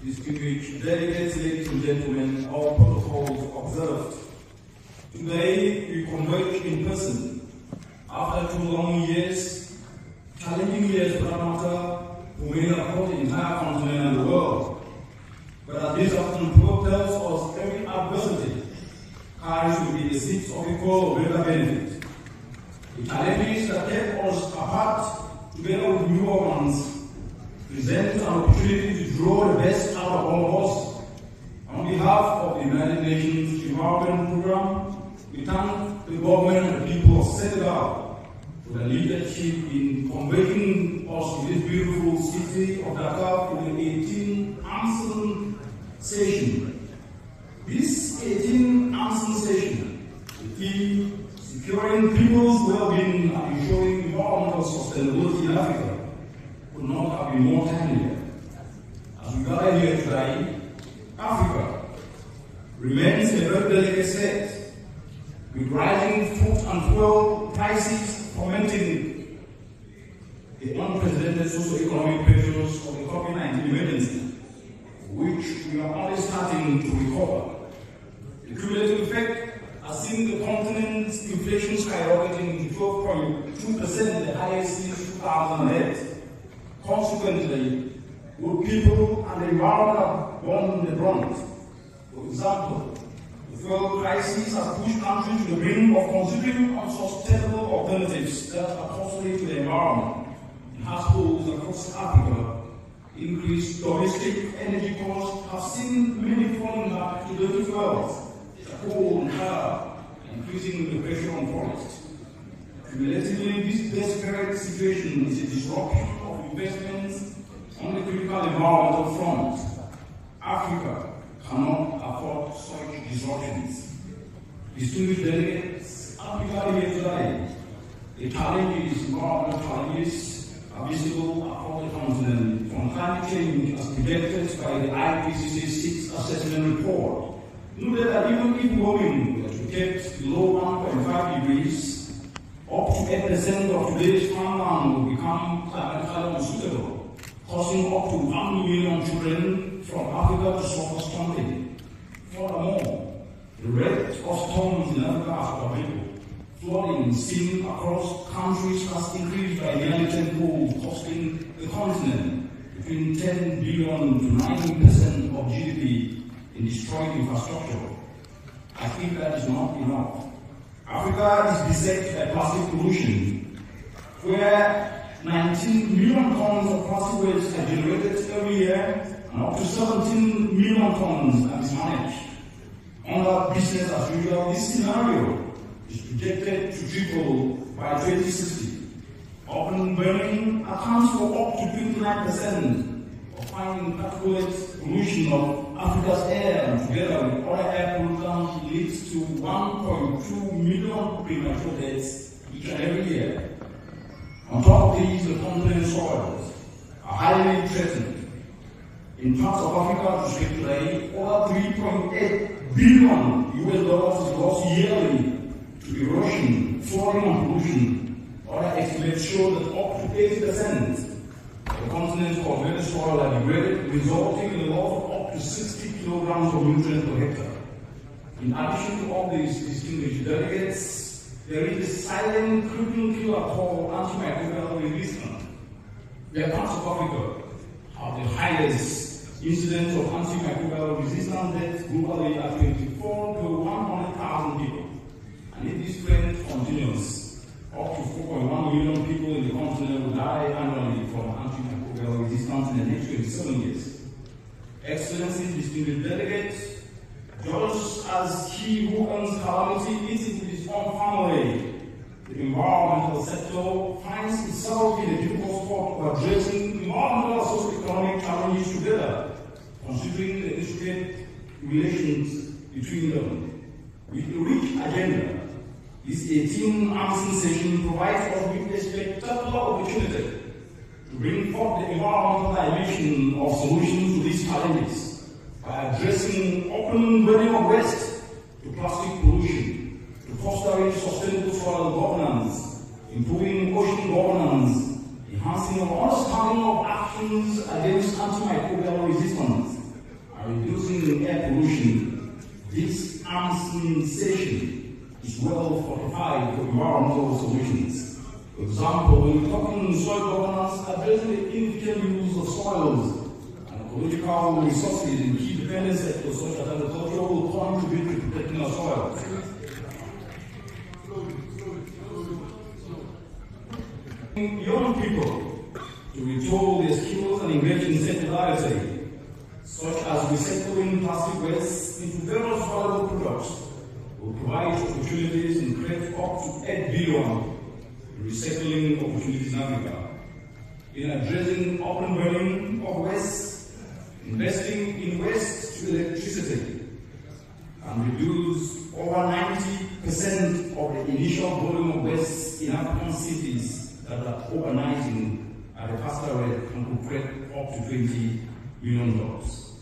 distinguished delegates, ladies and gentlemen, all protocols observed. Today, we converge in person after 2 long years, challenging years for that matter, who made across the entire continent and the world. But as this often tells us, every adversity carries with it the seeds of equal or greater benefit. The challenges that kept us apart, together with new ones, present an opportunity to draw the best out of all of us. On behalf of the United Nations Environment Programme, we thank the government and the people of Senegal for their leadership in conveying us to this beautiful city of Dakar for the 18th AMSON session. This 18th AMSON session, the theme securing people's well-being and ensuring environmental sustainability in Africa, could not have been more timely. As we gather here today, Africa remains a very delicate state, with rising food and fuel prices fomenting the unprecedented socio-economic pressures of the COVID-19 emergency, which we are only starting to recover. The cumulative effect has seen the continent's inflation skyrocketing to 12.2%, the highest since 2008. Consequently, good people and the environment have borne the brunt. For example, the fuel crisis has pushed countries to the brink of considering unsustainable alternatives that are costly to the environment. In households across Africa, increased domestic energy costs have seen many falling back to dirty fuels, coal and tar, increasing the pressure on forests. Cumulatively, this desperate situation is a disruption of investments on the critical environmental front. Africa cannot afford such disruptions. Distinguished delegates, Africa here today, the challenges, environmental challenges, are visible across the continent, from climate change as projected by the IPCC 6th assessment report. Noted that even if warming were to kept below 1.5 degrees, up to 8% of today's farmland will become climatically unsuitable, causing up to 1 million children from Africa to suffer stunting. Furthermore, the rate of storms in Africa has quadrupled. Flooding seen across countries has increased by nearly tenfold, costing the continent between 10 billion to 90% of GDP in destroyed infrastructure. I think that is not enough. Africa is beset by plastic pollution, where 19 million tons of plastic waste are generated every year, and up to 17 million tons are mismanaged. Under business as usual, this scenario is projected to triple by 2060. Urban burning accounts for up to 29% of fine particulate pollution of Africa's air, and together with other air pollutants leads to 1.2 million premature deaths each and every year. On top of these, the continent's soils are highly threatened. In parts of Africa, to speak today, over $3.8 billion is lost yearly to erosion, flooding, and pollution. Other estimates show that up to 80% of the continent's cultivated soil are degraded, resulting in the loss of up to 60 kilograms of nutrients per hectare. In addition to all these distinguished delegates, there is a silent creeping killer called antimicrobial resistance. Where parts of Africa have the highest incidence of antimicrobial resistant deaths globally at 24 to 100,000 people. And if this trend continues, up to 4.1 million people in the continent will die annually from antimicrobial resistance in the next 27 years. Excellencies, distinguished delegates, just as he who earns calamity eats into his own family, the environmental sector finds itself in a difficult spot of addressing environmental and socio-economic challenges together, considering the intricate relations between them. With a rich agenda, this 18th AMSON session provides us with a spectacular opportunity to bring forth the environmental dimension of solutions to these challenges by addressing open burning of waste to plastic pollution, to fostering sustainable soil governance, improving ocean governance, enhancing of understanding of actions against antimicrobial resistance, reducing air pollution, this AMSN session is well fortified for environmental solutions. For example, when we're talking soil governance, addressing the inefficient use of soils and ecological resources in key dependent sectors such as agriculture will contribute to protecting our soils. Young people to retool their skills and engage in circularity, such as recycling plastic waste into various valuable products, will provide opportunities and create up to 8 billion recycling opportunities in Africa. In addressing open burning of waste, investing in waste to electricity, and reduce over 90% of the initial volume of waste in African cities that are urbanizing at a faster rate and could create up to 20 million jobs.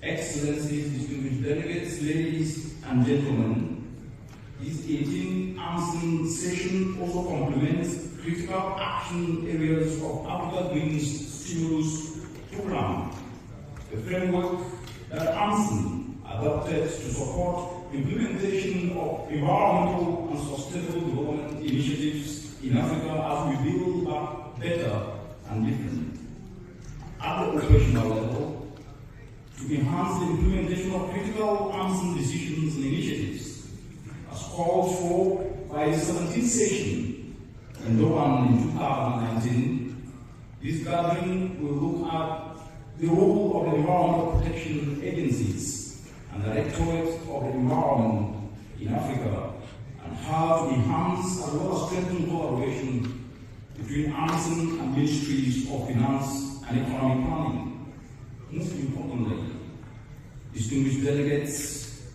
Excellencies, distinguished delegates, ladies and gentlemen, this 18th AMSN session also complements critical action areas of Africa Green Stimulus Program, the framework that AMSN adopted to support implementation of environmental and sustainable development initiatives in Africa as we build back better and different. At the operational level, to enhance the implementation of critical AMSN decisions and initiatives, as called for by the 17th session in Durban in 2019, this gathering will look at the role of the environmental protection agencies and the Directorate of the Environment in Africa, and how to enhance as well as strengthen collaboration between AMSN and Ministries of Finance and Economic Planning. Most importantly, distinguished delegates,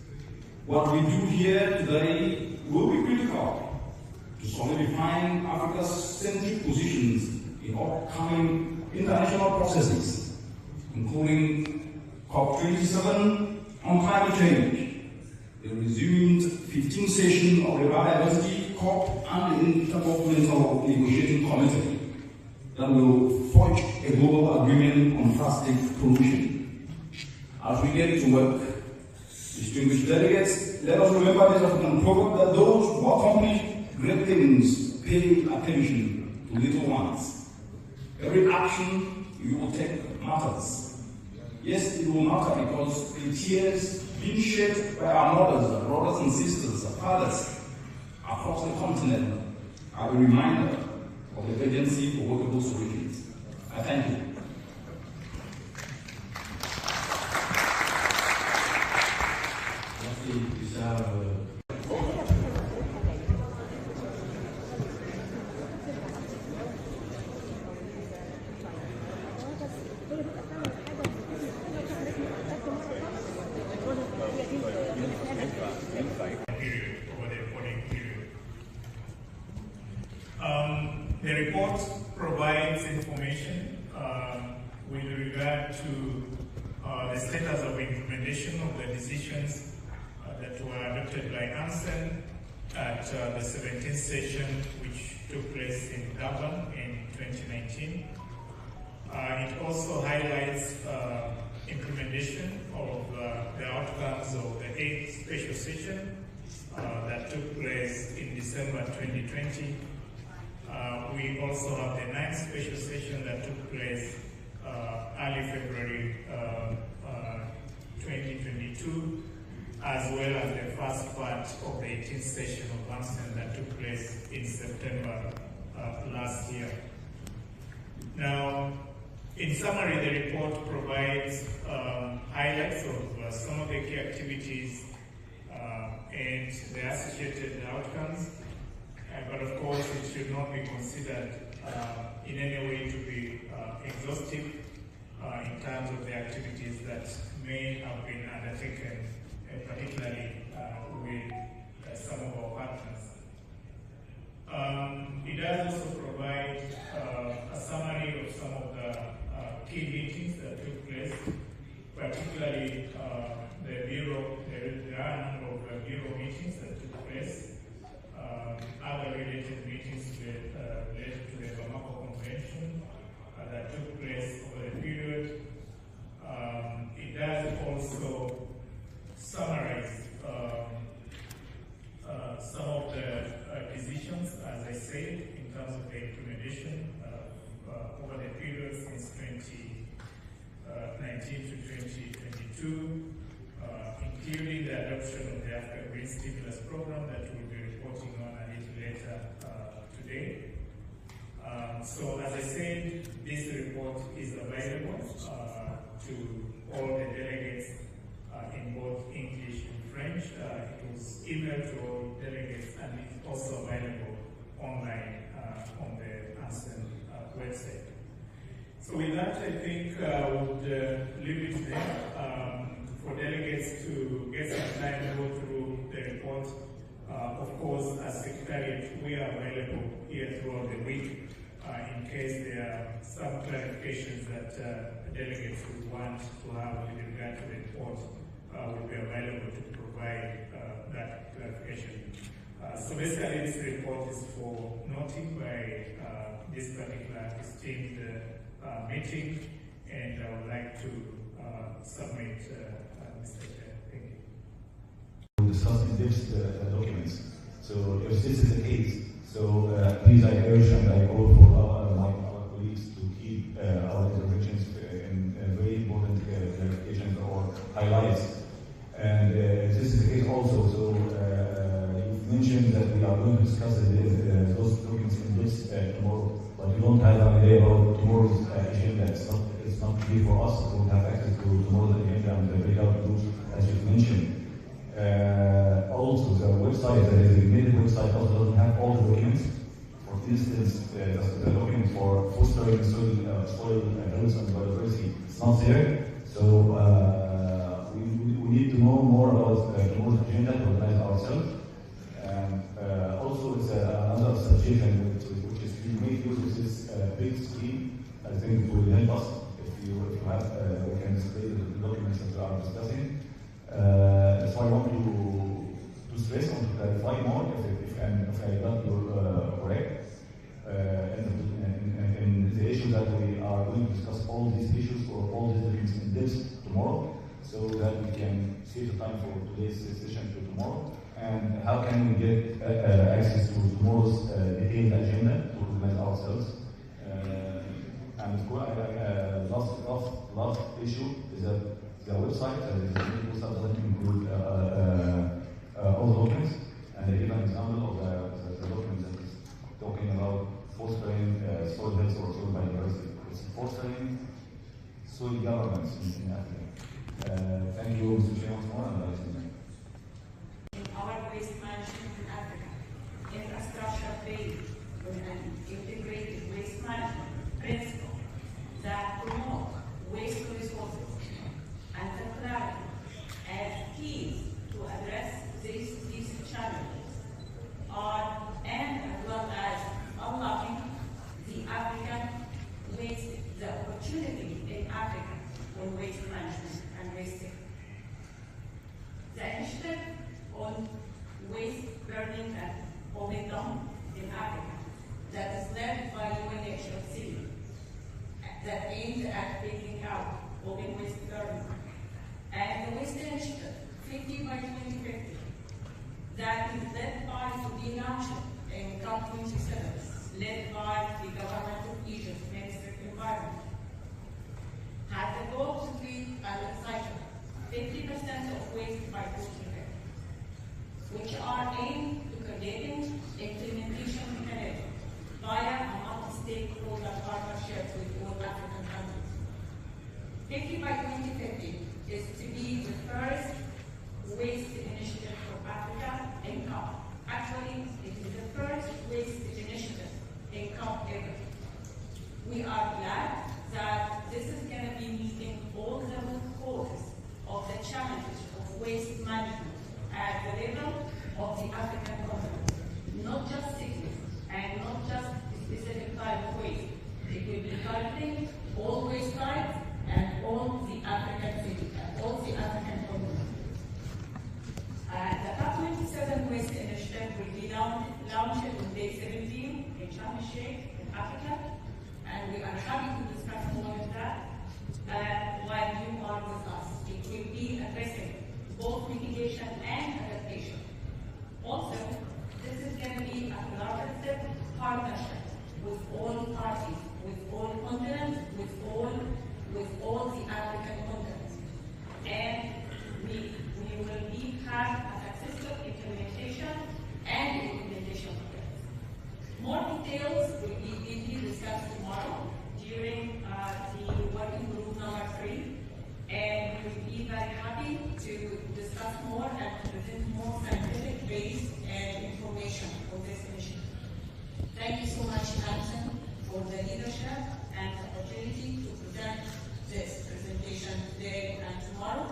what we do here today will be critical to solidifying Africa's centric positions in upcoming international processes, including COP27 on climate change, the resumed 15th session of the Biodiversity COP, and the Intergovernmental Negotiating Committee that will forge a global agreement on plastic pollution. As we get to work, distinguished delegates, let us remember this African proverb that those who accomplish great things pay attention to little ones. Every action you will take matters. Yes, it will matter because the tears being shed by our mothers, our brothers and sisters, our fathers across the continent are a reminder of the urgency for workable solutions. I thank you. The report provides information with regard to the status of implementation of the decisions that were adopted by AMSN at the 17th session, which took place in Durban in 2019. It also highlights implementation of the outcomes of the 8th special session that took place in December 2020. We also have the 9th special session that took place early February 2022, as well as the first part of the 18th session of AMSN that took place in September last year. Now, in summary, the report provides highlights of some of the key activities and the associated outcomes. But of course, it should not be considered in any way to be exhaustive in terms of the activities that may have been undertaken, particularly with some of our partners. It does also provide a summary of some of the key meetings that took place, particularly the Bureau. There are a number of Bureau meetings that took place. Other related meetings related to the Bamako Convention that took place over the period. It does also summarize some of the decisions, as I said, in terms of the implementation over the period since 2019 to 2022, including the adoption of the Africa Green Stimulus Program that we'll be reporting on a little later today. So, as I said, this report is available to all the delegates in both English and French. It was emailed to all delegates and it's also available online on the ANSEN website. So with that, I think I would leave it there for delegates to get some time to go through the report. Of course, as Secretariat, we are available here throughout the week in case there are some clarifications that delegates would want to have with regard to the report. Will be available to provide that clarification. So basically, this report is for noting by this particular esteemed meeting, and I would like to submit, Mr. Chair. Thank you. We'll discuss in depth the documents. So if this is the case, so please I urge and I call for our colleagues to keep our interventions in very important clarifications or highlights. And this is the case also. So you've mentioned that we are going to discuss those documents in depth tomorrow, but we don't have an idea about tomorrow's agenda. It's not clear for us. We don't have access to tomorrow's agenda and the breakout groups, as you've mentioned. Also, the website, the designated website, also doesn't have all the documents. For instance, the document for fostering soil health and biodiversity is not there. So we need to know more about tomorrow's agenda to organize ourselves. Also, it's another suggestion which is to make use of this big screen. I think it will help us if you have, we can display the documents that we are discussing. So I want to stress and to clarify more if I got you correct in the issue that we are going to discuss all these issues or all these documents in depth tomorrow, so that we can save the time for today's session to tomorrow. And how can we get access to tomorrow's detailed agenda to organize ourselves? And of course, last issue is that the website doesn't include all the documents, and they give an example of the documents that is talking about fostering soil health or soil biodiversity. It's fostering soil governance in Africa. Thank you, Mr. Chairman. Our waste management in Africa, infrastructure-based with an integrated waste management principle that promote waste resources and circularity as keys to address these challenges and as well as unlocking the African waste, the opportunity in Africa for waste management and waste sector. The initiative on waste burning and moving down in Africa that is led by UNHCR that aims at phasing out open waste burning, and the waste initiative 50 by 2050 that is led by to be launched in COP27, led by the government of Egypt Ministry of Environment, has the goal to treat and recycle 50% of waste by 2050, which are aimed to creating implementation mechanisms via a multi-stakeholder partnerships with all African countries. 50 by 2050 is to be the first waste initiative for Africa in COP. Actually, it is the first waste initiative in COP ever. We are glad that this is going to be meeting all the root causes of the challenges of waste management at the level of the African continent. Not just cities and not just a specific type of waste. It will be targeting all waste types and all the African cities and all the African continent. The COP27 Waste Initiative will be launched on day 17 in Sharm el-Sheikh in Africa, and we are happy to discuss more of that while you are with us. It will be addressing both making Transition and Adaptation. Also, this is going to be a collaborative partnership with all parties, with all continents, with all the African continents. And we will be have a successful implementation and implementation plans. More details will be discussed tomorrow during the working group number 3, and we will be very happy to discuss more and present more scientific base and information on this initiative. Thank you so much, Alison, for the leadership and the opportunity to present this presentation today and tomorrow.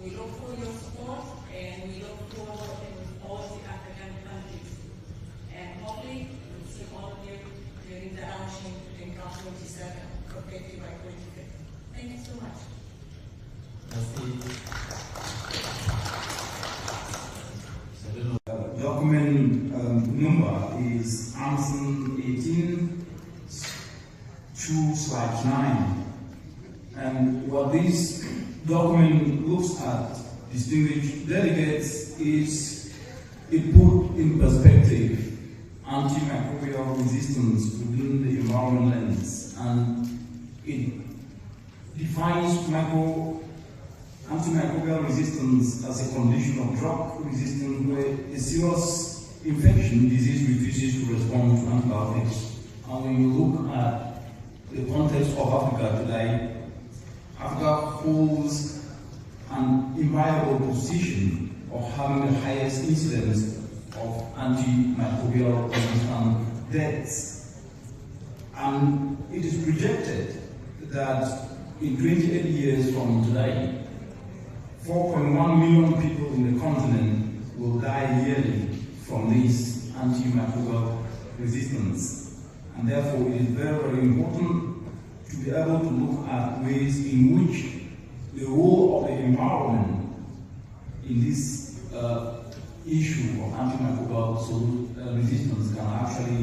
We look for your support, and we look forward to working with all the African countries. And hopefully, we'll see all of you during the launching in COP27 for 50 by 2050. Thank you so much. Document number is AMSN 18/2/9. And what this document looks at, distinguished delegates, is it put in perspective antimicrobial resistance within the environment lens, and it defines antimicrobial resistance as a condition of drug resistance where a serious infection disease refuses to respond to antibiotics. And when you look at the context of Africa today, Africa holds an enviable position of having the highest incidence of antimicrobial resistant deaths. And it is projected that in 28 years from today, 4.1 million people in the continent will die yearly from this antimicrobial resistance. And therefore, it is very, very important to be able to look at ways in which the role of the environment in this issue of antimicrobial resistance can actually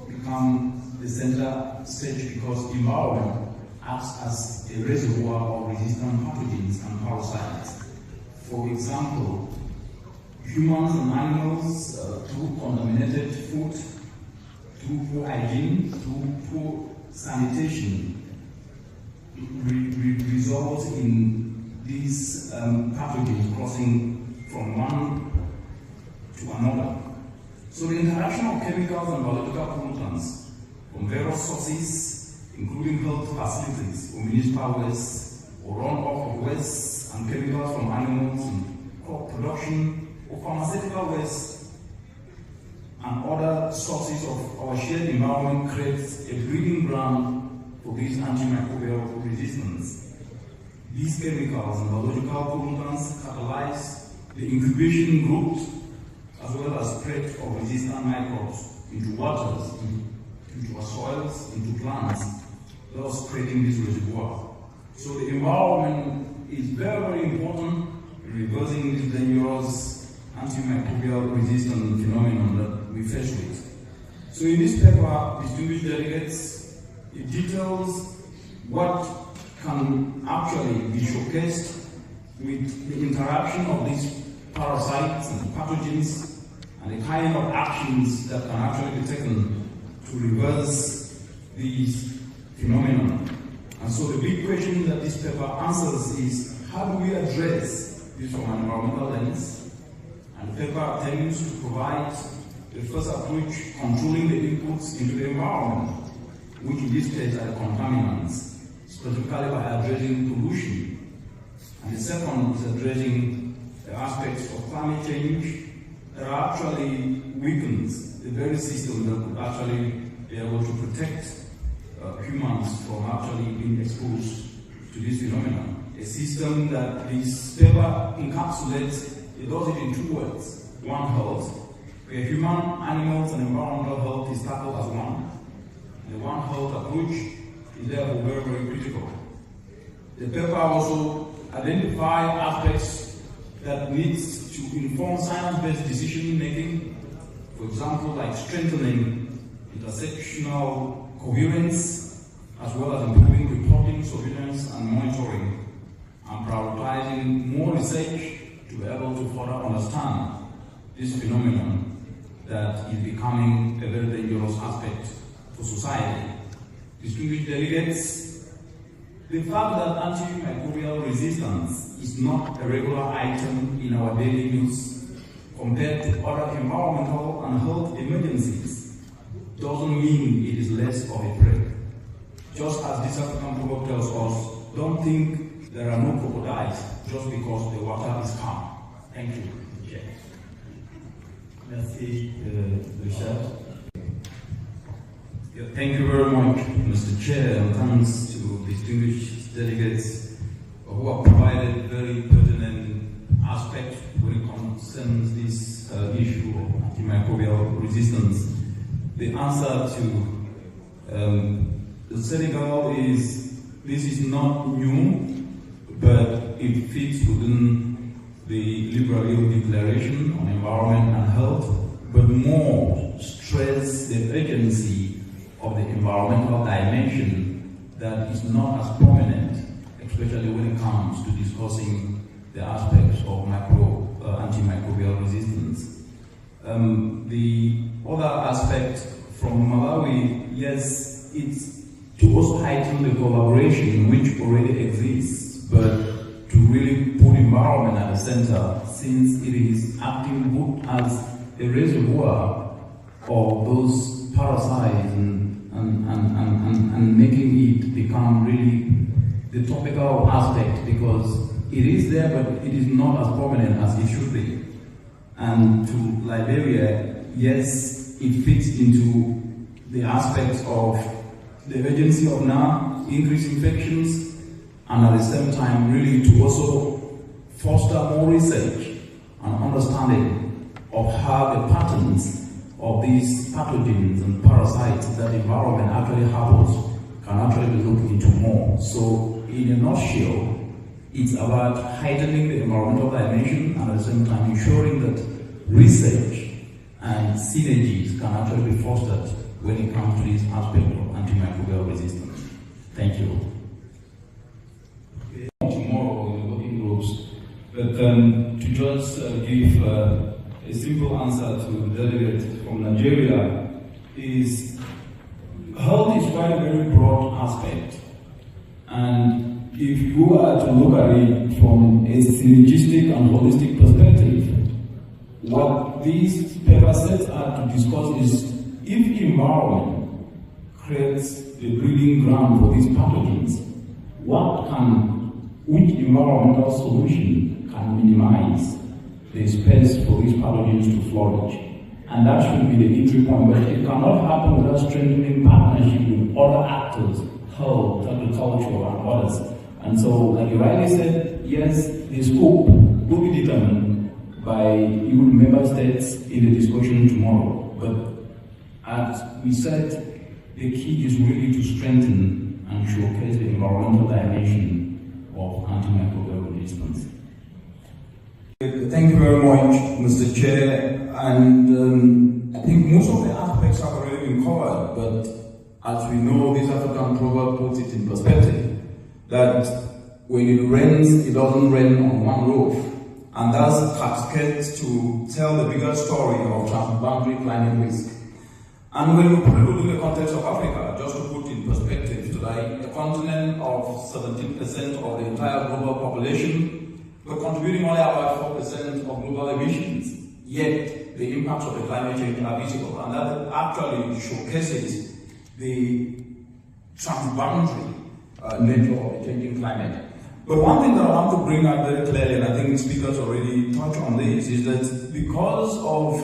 become the center stage, because the environment acts as a reservoir of resistant pathogens and parasites. For example, humans and animals through contaminated food, through poor hygiene, through poor sanitation, result in these pathogens crossing from one to another. So the interaction of chemicals and biological pollutants from various sources, including health facilities or municipal waste, or runoff of waste and chemicals from animals and crop production, or pharmaceutical waste, and other sources of our shared environment, creates a breeding ground for this antimicrobial resistance. These chemicals and biological pollutants catalyze the incubation growth as well as spread of resistant microbes into waters, into our soils, into plants, thus creating this reservoir. So the environment is very, very important in reversing this dangerous antimicrobial resistant phenomenon that we face with. So in this paper, distinguished delegates, it details what can actually be showcased with the interaction of these parasites and pathogens, and the kind of actions that can actually be taken to reverse these phenomena. And so the big question that this paper answers is, how do we address this from an environmental lens? And the paper attempts to provide the first approach, controlling the inputs into the environment, which in this case are the contaminants, specifically by addressing pollution. And the second is addressing the aspects of climate change that actually weakens the very system that could actually be able to protect humans from actually being exposed to this phenomenon. A system that this paper encapsulates, it does it in 2 words. One, health, where human, animals, and environmental health is tackled as one. The One Health approach is therefore very, very critical. The paper also identifies aspects that needs to inform science-based decision making, for example, like strengthening intersectional coherence, as well as improving reporting, surveillance, and monitoring, and prioritizing more research to be able to further understand this phenomenon that is becoming a very dangerous aspect for society. Distinguished delegates, the fact that antimicrobial resistance is not a regular item in our daily use compared to other environmental and health emergencies doesn't mean it is less of a threat. Just as this African proverb tells us, don't think there are no crocodiles just because the water is calm. Thank you. Yeah. Merci, Richard. Yeah, thank you very much, Mr. Chair, and thanks to distinguished delegates who have provided very pertinent aspects when it concerns this issue of antimicrobial resistance. The answer to Senegal is, this is not new, but it fits within the Libreville Declaration on Environment and Health, but more stress the urgency of the environmental dimension that is not as prominent, especially when it comes to discussing the aspects of antimicrobial resistance. The other aspect from Malawi, yes, it's to also heighten the collaboration which already exists, but to really put environment at the center, since it is acting both as a reservoir of those parasites and making it become really the topical aspect, because it is there, but it is not as prominent as it should be. And to Liberia, yes, it fits into the aspects of the urgency of now increased infections, and at the same time really to also foster more research and understanding of how the patterns of these pathogens and parasites that the environment actually harbors can actually be looked into more. So in a nutshell, it's about heightening the environmental dimension and at the same time ensuring that research and synergies can actually be fostered when it comes to this aspect of antimicrobial resistance. Thank you. Tomorrow in the working groups, but to just give a simple answer to the delegate from Nigeria is, health is quite a very broad aspect, and if you are to look at it from a synergistic and holistic perspective, what these paper sets are to discuss is, if environment creates the breeding ground for these pathogens, which environmental solution can minimize the space for these pathogens to flourish? And that should be the entry point, but it cannot happen without strengthening partnership with other actors, health, agriculture, and others. And so, like you rightly said, yes, the scope will be determined by EU member states in the discussion tomorrow. But as we said, the key is really to strengthen and showcase the environmental dimension of antimicrobial resistance. Thank you very much, Mr. Chair. And I think most of the aspects have already been covered, but as we know, this African proverb puts it in perspective, that when it rains, it doesn't rain on one roof. And that's cascades to tell the bigger story of transboundary climate risk. And when we put it within the context of Africa, just to put in perspective, today, a continent of 17% of the entire global population, we're contributing only about 4% of global emissions, yet the impacts of the climate change are visible. And that actually showcases the transboundary nature of the changing climate. But one thing that I want to bring out very clearly, and I think speakers already touched on this, is that because of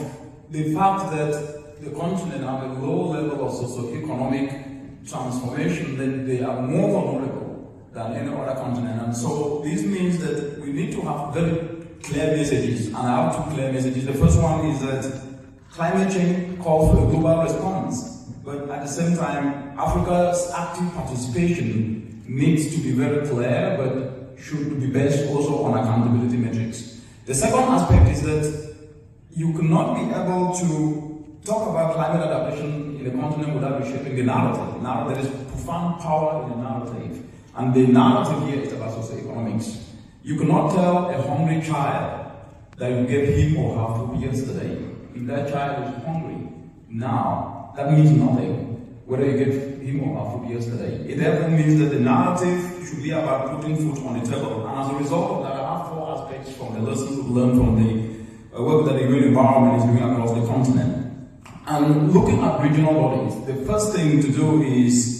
the fact that the continent have a low level of socio-economic transformation, then they are more vulnerable than any other continent. And so this means that we need to have very clear messages, and I have two clear messages. The first one is that climate change calls for a global response, but at the same time, Africa's active participation needs to be very clear, but should be based also on accountability metrics. The second aspect is that you cannot be able to talk about climate adaptation in a continent without reshaping the narrative. Now, there is profound power in the narrative, and the narrative here is about socioeconomics. You cannot tell a hungry child that you gave him or her food yesterday. If that child is hungry now, that means nothing, whether you gave him or her food yesterday. It therefore means that the narrative should be about putting food on the table. And as a result of that, I have 4 aspects from the lessons we've learned from the work that the UN environment is doing across the continent. And looking at regional bodies, the first thing to do is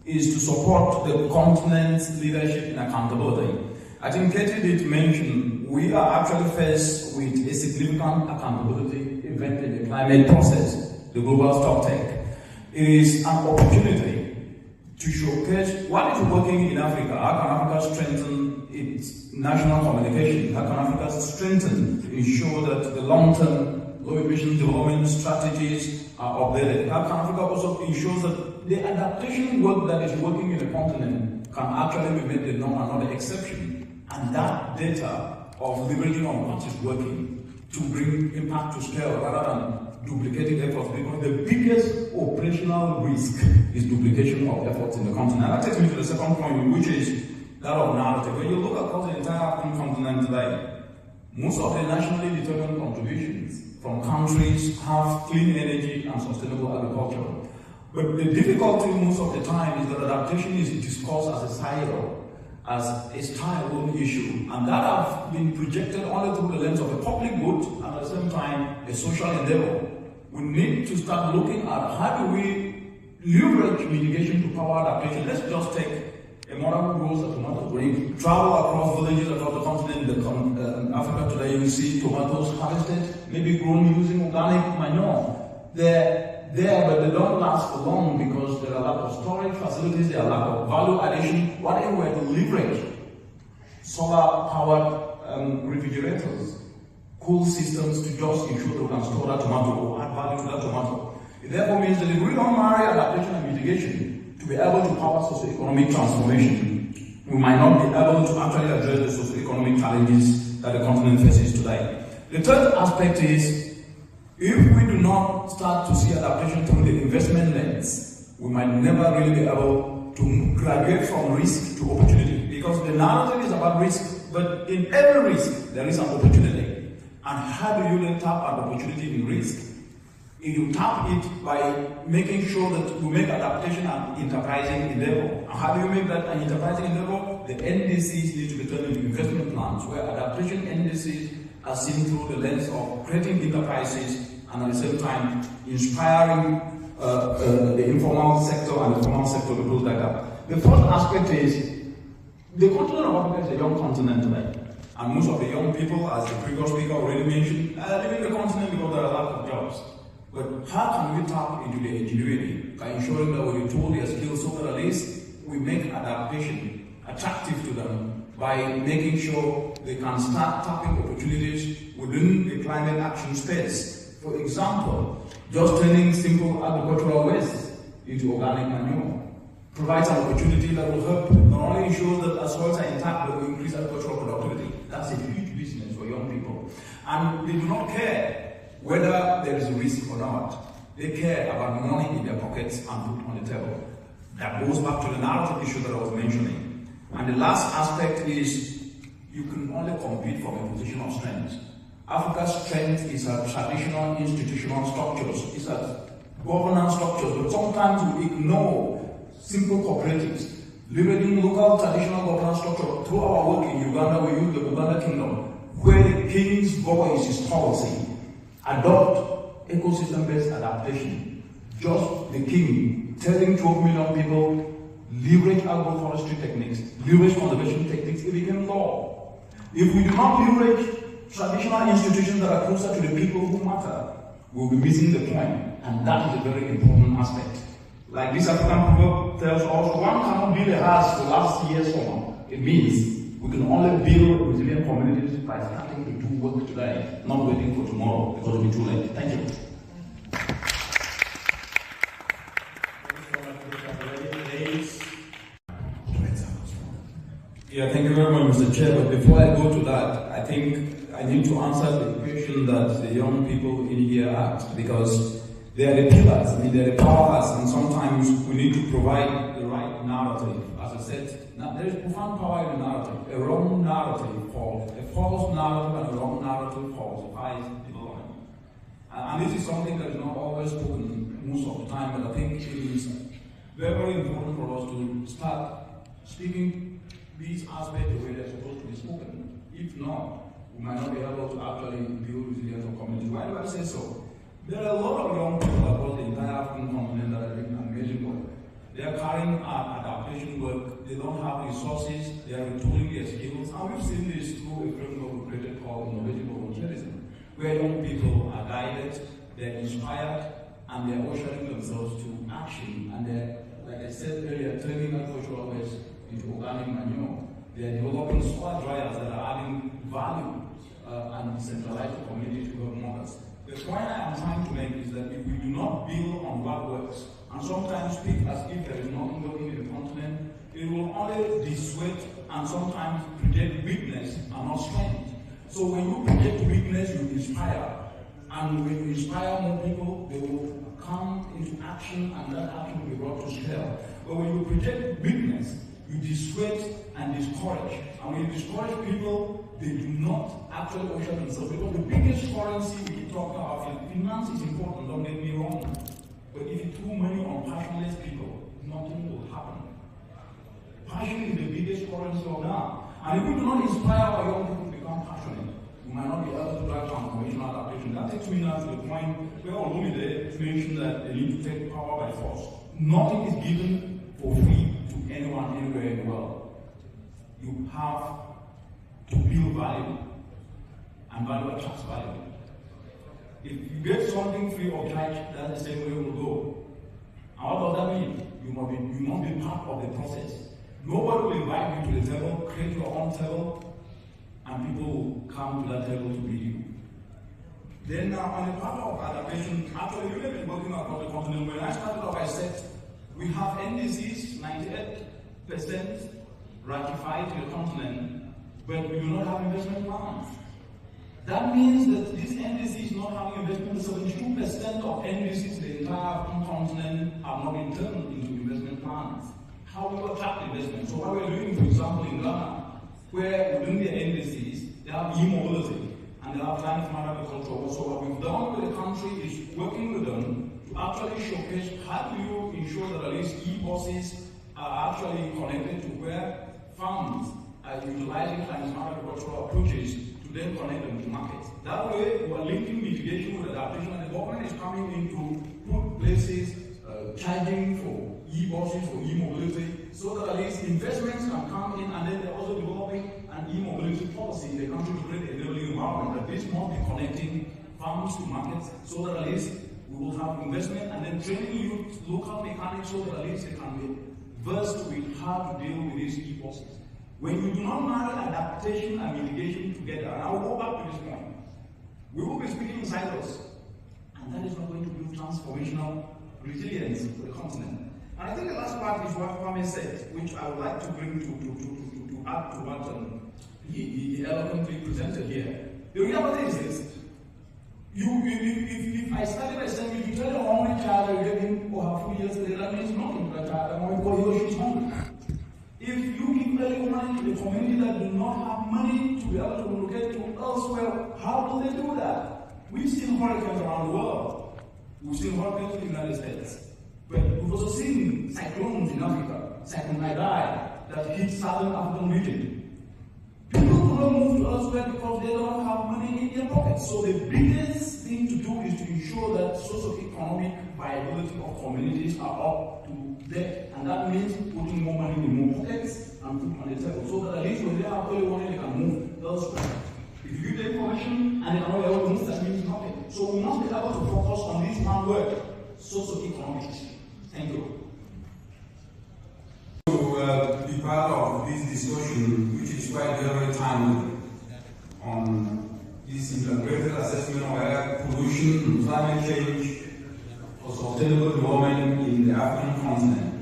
to support the continent's leadership in accountability. I think Katie did mention we are actually faced with a significant accountability event in the climate process, the global stocktake. It is an opportunity to showcase what is working in Africa. How can Africa strengthen its national communication? How can Africa strengthen to ensure that the long-term low-emission development strategies are updated? How can Africa also ensure that the adaptation work that is working in the continent can actually be made the norm and not the exception? And that data of leveraging on what is working to bring impact to scale rather than duplicating efforts, because the biggest operational risk is duplication of efforts in the continent. That takes me to the second point, which is that of narrative. When you look across the entire African continent today, most of the nationally determined contributions from countries have clean energy and sustainable agriculture. But the difficulty most of the time is that adaptation is discussed as a silo, as a style issue, and that has been projected only through the lens of a public good and at the same time a social endeavor. We need to start looking at how do we leverage mitigation to power adaptation. Let's just take a mother who grows a tomato. When you travel across villages across the continent, Africa today, you will see tomatoes harvested, maybe grown using organic manure. They're there, but they don't last for long because there are lack of storage facilities, there are lack of value addition. What if we were to leverage solar-powered refrigerators, cool systems to just ensure we can store that tomato or add value to that tomato? It therefore means that if we don't marry adaptation and mitigation to be able to power socio-economic transformation, we might not be able to actually address the socio-economic challenges that the continent faces today. The third aspect is, if we do not start to see adaptation through the investment lens, we might never really be able to graduate from risk to opportunity. Because the narrative is about risk, but in every risk, there is an opportunity. And how do you then tap an opportunity in risk? You tap it by making sure that we make adaptation an enterprising endeavor. And how do you make that an enterprising endeavor? The NDCs need to be turned into investment plans, where adaptation NDCs are seen through the lens of creating enterprises and at the same time inspiring the informal sector and the formal sector to build that up. The fourth aspect is the continent of Africa is a young continent today. And most of the young people, as the previous speaker already mentioned, are leaving the continent because there are a lack of jobs. But how can we tap into the ingenuity by ensuring that we tool their skills so that at least we make adaptation attractive to them by making sure they can start tapping opportunities within the climate action space? For example, just turning simple agricultural waste into organic manure provides an opportunity that will help not only ensure that our soils are intact, but will increase agricultural productivity. That's a huge business for young people. And they do not care whether there is a risk or not. They care about money in their pockets and put on the table. That goes back to the narrative issue that I was mentioning. And the last aspect is you can only compete from a position of strength. Africa's strength is our traditional institutional structures, it's our governance structures, but sometimes we ignore simple cooperatives. Leveraging local traditional governance structure. Through our work in Uganda, we use the Uganda Kingdom, where the king's voice is policy. Adopt ecosystem-based adaptation. Just the king telling 12 million people, leverage agroforestry techniques, leverage conservation techniques, it became law. If we do not leverage traditional institutions that are closer to the people who matter, we'll be missing the point. And that is a very important aspect. Like this African proverb tells us, one cannot build a house to last years from now. It means we can only build resilient communities by starting to do work today, not waiting for tomorrow, because it will be too late. Thank you. Yeah, thank you very much, Mr. Chair. But before I go to that, I think I need to answer the question that the young people in here asked, because they are the pillars, they're the powers, and sometimes we need to provide the right in narrative. As I said, there is profound power in narrative. A wrong narrative falls, a false narrative and a wrong narrative falsifies development. And this is something that is not always spoken most of the time, but I think it is very, very important for us to start speaking these aspects the way they're supposed to be spoken. If not, we might not be able to actually build resilience of community. Why do I say so? There are a lot of young people across the entire African continent that are doing amazing work. They are carrying out adaptation work, they don't have resources, they are retooling their skills, and we've seen this through a framework we created called innovative volunteerism, where young people are guided, they're inspired, and they're ushering themselves to action, and they're, like I said earlier, turning agricultural waste into organic manure. They're developing soil dryers that are adding value and decentralized communities to help mothers. The point I am trying to make is that if we do not build on what works, and sometimes speak as if there is nothing working in the continent, it will only dissuade and sometimes predict weakness and not strength. So when you predict weakness, you inspire. And when you inspire more people, they will come into action, and that action will be brought to scale. But when you predict weakness, you dissuade and discourage. And when you discourage people, they do not actually usher themselves. Because the biggest currency we keep talking about, finance is important, don't get me wrong. But if you throw money on passionless people, nothing will happen. Passion is the biggest currency of now. And if we do not inspire our young people to become passionate, we might not be able to drive transformational adaptation. That takes me now to the point where Olumide mentioned that they need to take power by force. Nothing is given for free to anyone anywhere in the world. You have to build value, and value attracts value. If you get something free of charge, that's the same way it will go. And what does that mean? You must be part of the process. Nobody will invite you to the table, create your own table, and people will come to that table to meet you. Then now, on the part of adaptation, actually we've been working across the continent. When I started off, I said, we have NDCs, 98% ratified to the continent, but we do not have investment plans. That means that this NDC is not having investment. 72% of NDCs in the entire African continent have not been turned into investment plans. How do you attract investment? So what we're doing, for example, in Ghana, where within the NDCs, they have e-mobility and they have climate smart agriculture. So what we've done with the country is working with them to actually showcase how do you ensure that at least e-buses are actually connected to where farms are utilizing climate smart agricultural approaches to then connect them to markets. That way, we are linking mitigation with adaptation, and the government is coming in to put places charging for e-buses, for e-mobility, so that at least investments can come in, and then they're also developing an e-mobility policy in the country to create a enabling environment that this must be connecting farms to markets, so that at least we will have investment, and then training youth, local mechanics, so that at least they can be versed with how to deal with these e-buses. When you do not marry adaptation and mitigation together, and I will go back to this point, we will be speaking in silos, and that is not going to build transformational resilience for the continent. And I think the last part is what Kwame said, which I would like to bring to add to what he eloquently presented here. The reality is this: if I started by saying, if you tell your only child you gave him or her food yesterday, that means nothing to that child, and only because he or she is hungry. If you give early money to the community that do not have money to be able to relocate to elsewhere, how do they do that? We've seen hurricanes around the world. We've seen hurricanes in the United States. But we've also seen cyclones in Africa, Cyclone Idai, that hit southern African region. People do not move to elsewhere because they don't have money in their pockets. So the biggest thing to do is to ensure that socio-economic viability of communities are up to there. And that means putting more money in more pockets and put on the table, so that at least when they have early money, they can move elsewhere. If you give the information and they cannot be able to move, that means nothing. So we must be able to focus on this one word, socio-economics. Thank you. To be part of this discussion, which is quite very timely, on this integrated assessment of air pollution, climate change, for sustainable development in the African continent.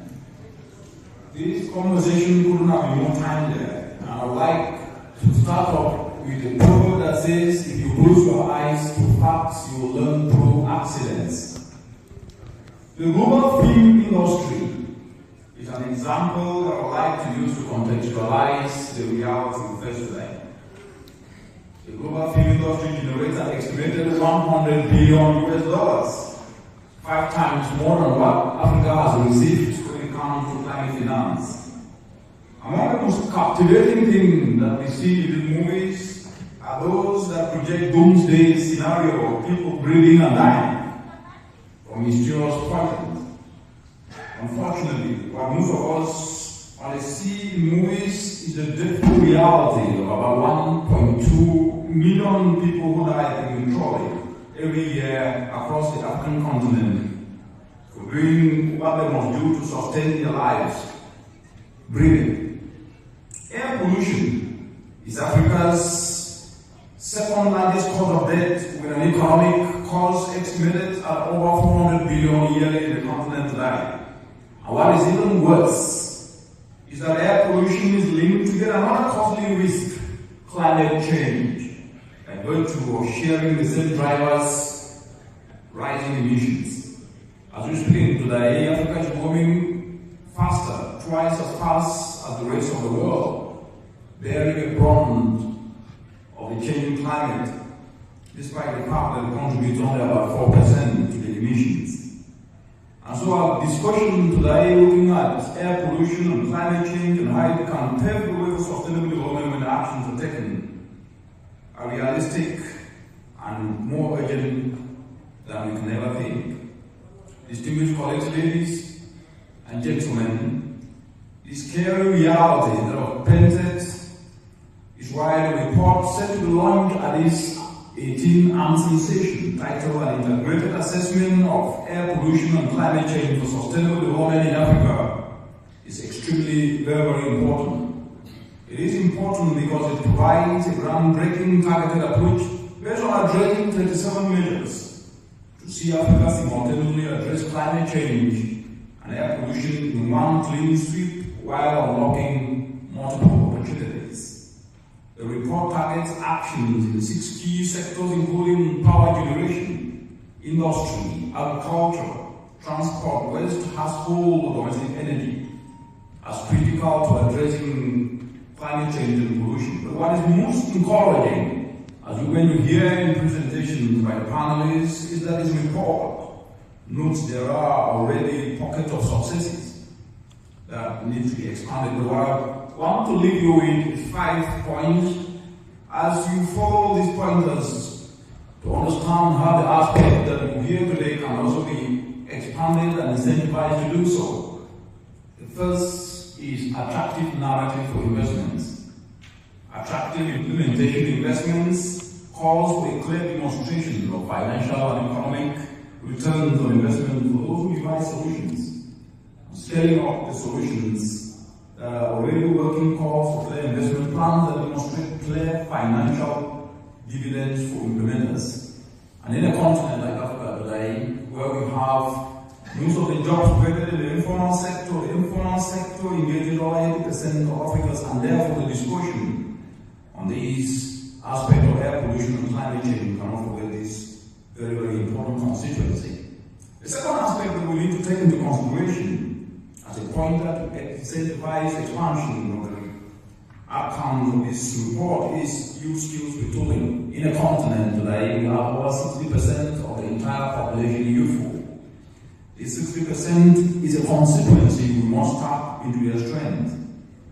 This conversation couldn't have been more timely, and I would like to start off with a proverb that says, if you close your eyes to facts, you will learn through accidents. The global film industry is an example that I would like to use to contextualize the reality we face today. The global film industry generates an estimated $100 billion, 5 times more than what Africa has received when it comes to climate finance. Among the most captivating things that we see in these movies are those that project doomsday scenario of people breathing and dying from mysterious poisons. Unfortunately, what most of us only see in movies is the dreadful reality of about 1.2 million people who die prematurely every year across the African continent for doing what they must do to sustain their lives, breathing. Air pollution is Africa's second largest cause of death, with an economic cost estimated at over 400 billion yearly in the continent today. And what is even worse is that air pollution is linked to yet another costly risk, climate change, by virtue of sharing the same drivers, rising emissions. As we speak today, Africa is warming faster, twice as fast as the rest of the world, bearing a brunt of the changing climate, despite the fact that it contributes only about 4% to the emissions. And so our discussion today, looking at air pollution and climate change and how it can pave the way for sustainable development when actions are taken, are realistic and more urgent than we can ever think. Distinguished colleagues, ladies and gentlemen, this scary reality that I've painted is why the report set to be launched at this 18th AMSI session, titled An Integrated Assessment of Air Pollution and Climate Change for Sustainable Development in Africa, is extremely very important. It is important because it provides a groundbreaking targeted approach based on addressing 37 measures to see Africa simultaneously address climate change and air pollution in one clean sweep while unlocking multiple opportunities. The report targets actions in 6 key sectors, including power generation, industry, agriculture, transport, waste, household, domestic energy, as critical to addressing climate change and pollution. But what is most encouraging, as when you hear in presentations by the panelists, is that this report notes there are already pockets of successes that need to be expanded. But what I want to leave you with is 5 points. As you follow these pointers to understand how the aspect that you hear today can also be expanded and incentivized to do so. The first is attractive narrative for investments. Attractive implementation investments calls for a clear demonstration of financial and economic returns on investment for those who devise solutions. Scaling up the solutions that are already working calls for clear investment plans that demonstrate clear financial dividends for implementers. And in a continent like Africa today, where we have most of the jobs created in the informal sector engages over 80% of Africans, and therefore the discussion on these aspects of air pollution and climate change cannot forget this very, very important constituency. The second aspect that we need to take into consideration as a pointer to incentivize expansion of the outcomes of this report is youth skills retooling. In a continent today, we have over 60% of the entire population youthful. This 60% is a constituency we must tap into their strengths.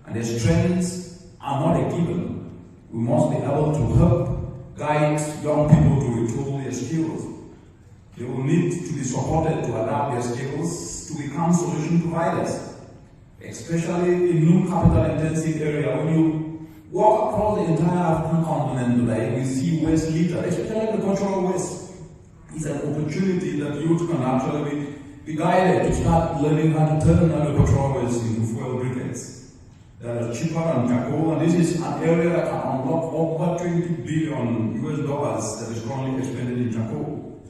And their strengths are not a given. We must be able to help guide young people to retool their skills. They will need to be supported to adapt their skills to become solution providers, especially in new capital-intensive area. When you walk across the entire African continent today, we see waste litter, especially agricultural waste. It's an opportunity that youth can actually be guided to start learning how to turn agricultural waste into fuel briquettes that are cheaper than charcoal, and this is an area that can unlock over $20 billion that is currently expended in charcoal,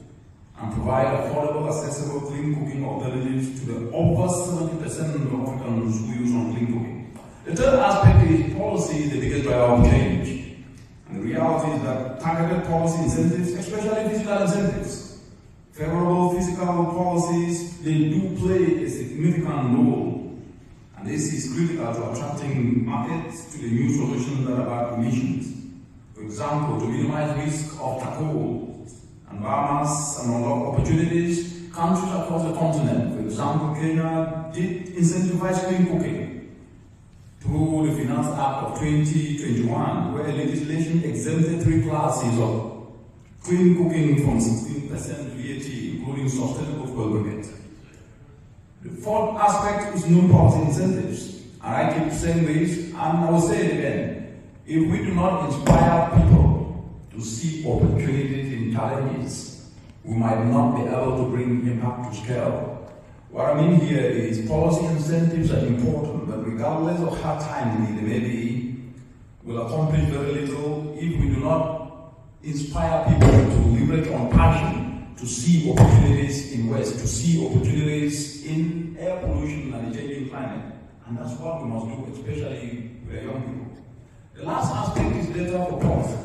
and provide affordable, accessible, clean cooking alternatives to the over 70% of Africans who use on clean cooking. The third aspect is policy is the biggest driver of change. And the reality is that targeted policy incentives, especially fiscal incentives, favorable fiscal policies, they do play a significant role And this is critical to attracting markets to the new solutions that are about emissions. For example, to minimize risk of charcoal and biomass and unlock opportunities, countries across the continent, for example, Kenya, did incentivize clean cooking through the Finance Act of 2021, where legislation exempted 3 classes of clean cooking from 16% VAT, including sustainable fuel briquette. The fourth aspect is new policy incentives. And I keep saying this, and I will say it again. If we do not inspire people to see opportunities in challenges, we might not be able to bring impact to scale. What I mean here is policy incentives are important, but regardless of how timely they may be, will accomplish very little if we do not inspire people to leverage on passion, to see opportunities in waste, to see opportunities in air pollution and the changing climate. And that's what we must do, especially with the young people. The last aspect is data for policy.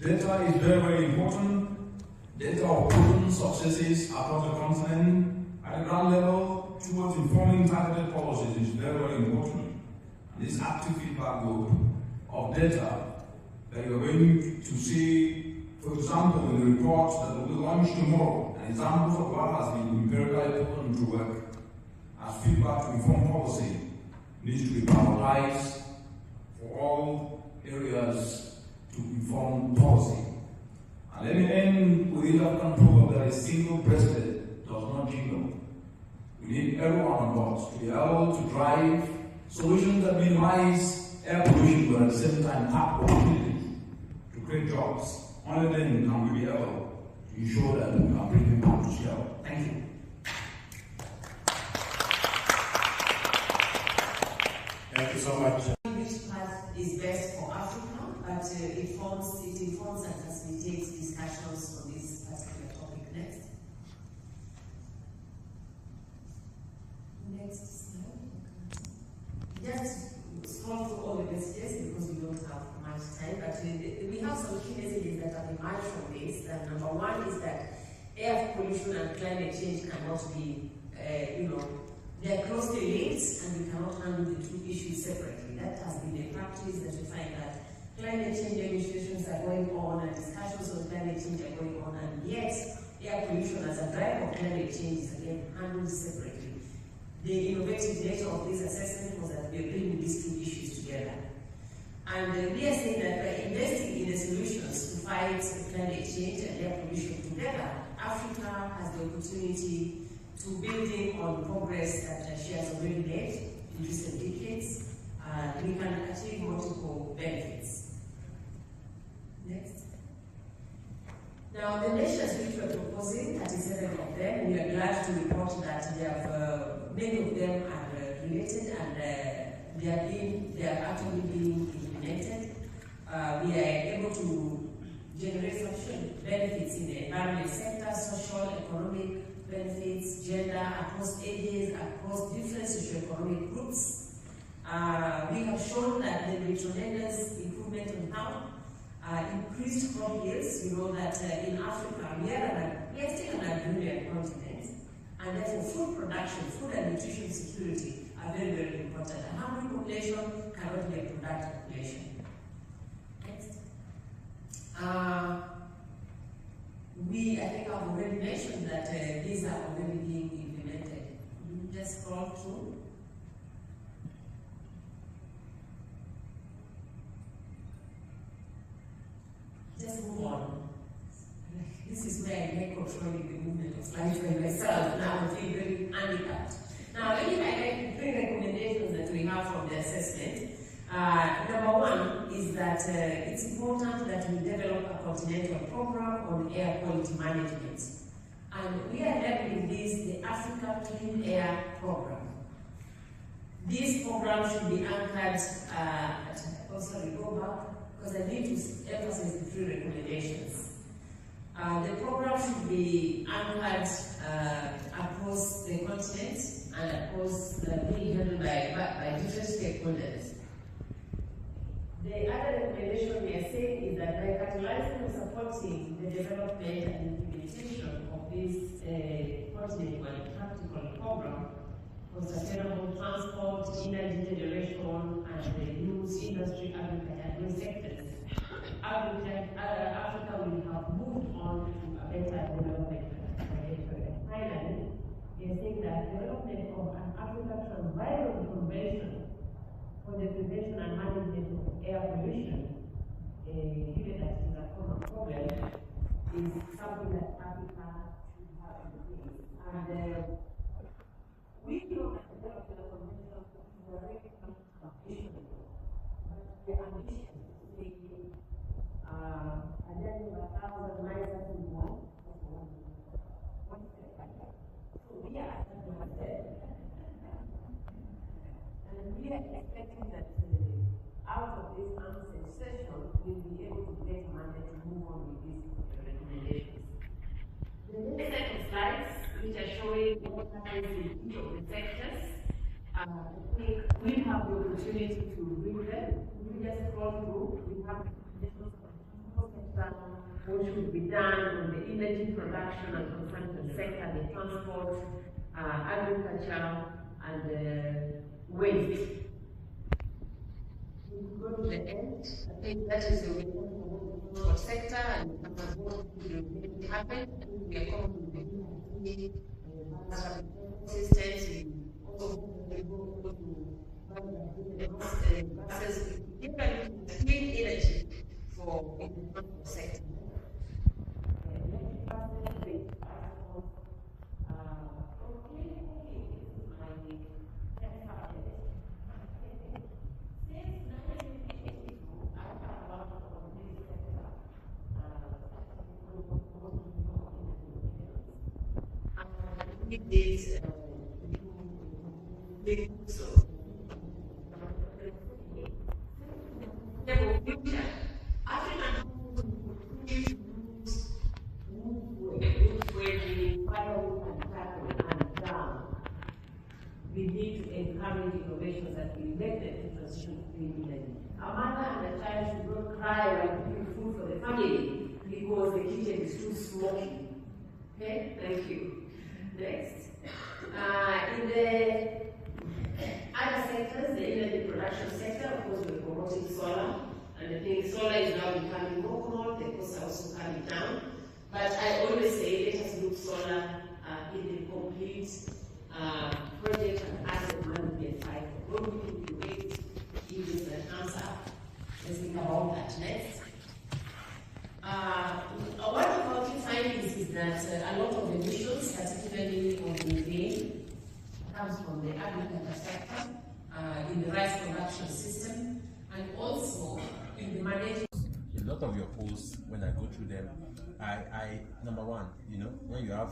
Data is very, very important. Data of proven successes across the continent at the ground level towards informing targeted policies is very, very important. And this active feedback loop of data that you're going to see, for example, in the report that will be launched tomorrow, an example of what has been empirically proven to work as feedback to inform policy needs to be prioritized for all areas to inform policy. And let me end with the African proverb that a single-breasted does not jingle. We need everyone on board to be able to drive solutions that minimize air pollution, but at the same time tap opportunities to create jobs. Only then can we be able to ensure that we can bring impact to scale. Thank you. Thank you so much. Which path is best for Africa, but it informs and facilitates discussions on this particular topic. Next. Next slide. Just scroll through all the messages because we don't have much time, but we have some key messages that have emerged from this. And number one is that air pollution and climate change cannot be, they are closely linked and we cannot handle the two issues separately. That has been a practice that we find that climate change demonstrations are going on and discussions on climate change are going on, and yet air pollution as a driver of climate change is again handled separately. The innovative nature of this assessment was that we are bringing these two issues together. And we are saying that by investing in the solutions to fight climate change and air pollution together, Africa has the opportunity to building on progress that she has already made in recent decades. We can achieve multiple benefits. Next. Now, the nations which we're proposing, 37 of them, we are glad to report that they have, many of them are related and they are actually being implemented. We are able to generate sufficient benefits in the environment sector, social, economic benefits, gender, across ages, across different socioeconomic groups. We have shown that there will be tremendous improvement on how increased crop yields. You know that in Africa we are still an agrarian continent, and therefore food production, food and nutrition security are very, very important. A hungry population cannot be a productive population. Next. We, I think I've already mentioned that these are already being implemented. You just scroll through. Just move on. This is where I get controlling the movement of slides by myself. Now I feel very handicapped. Now let me highlight 3 recommendations that we have from the assessment. Number one is that it's important that we develop a continental program on air quality management. And we are labeling this the Africa Clean Air Program. This program should be anchored go back, because I need to emphasize the 3 recommendations. The program should be anchored across the continent and across being handled by different stakeholders. The other recommendation we are saying is that by catalyzing and supporting the development and implementation of this continental and practical program for sustainable transport, energy generation, and the news industry, agriculture, and those sectors. Africa will have moved on to a better development trajectory. Finally, we think that development of an African Environment Convention for the prevention and management of air pollution, given that it is a common problem, is something that Africa should have in place. And we know that the development of convention is a very ambition, but the ambition is taking a level of 1,000 miles in one. So we are and we are expecting that out of this answer session, we'll be able to get a mandate to move on with these recommendations. The next set of slides, which are showing what happens in each of the sectors, I think we have the opportunity to read them. We just scroll through. We have what should be done on the energy production and consumption sector, the transport, agriculture, and waste. We go to the end. I think that is the transport sector and what will happen. We are coming to the systems in buses, clean energy for the transport sector. We need to encourage innovations that will make the transition to clean energy. A mother and a child should not cry while cooking food for the family because the kitchen is too smoky. Okay, thank you. Next. In the other sectors, the energy production sector, of course, we're promoting solar, and I think solar is now becoming more common, the costs are also coming down. But I always say, let us look solar in the complete project and asset management cycle. What we can create is an answer. Let's think about that next. One of our key findings is that a lot of emissions, particularly on methane, comes from the agriculture sector, in the rice production system, and also in the management. A lot of your posts, when I go through them, I number one, you know, when you have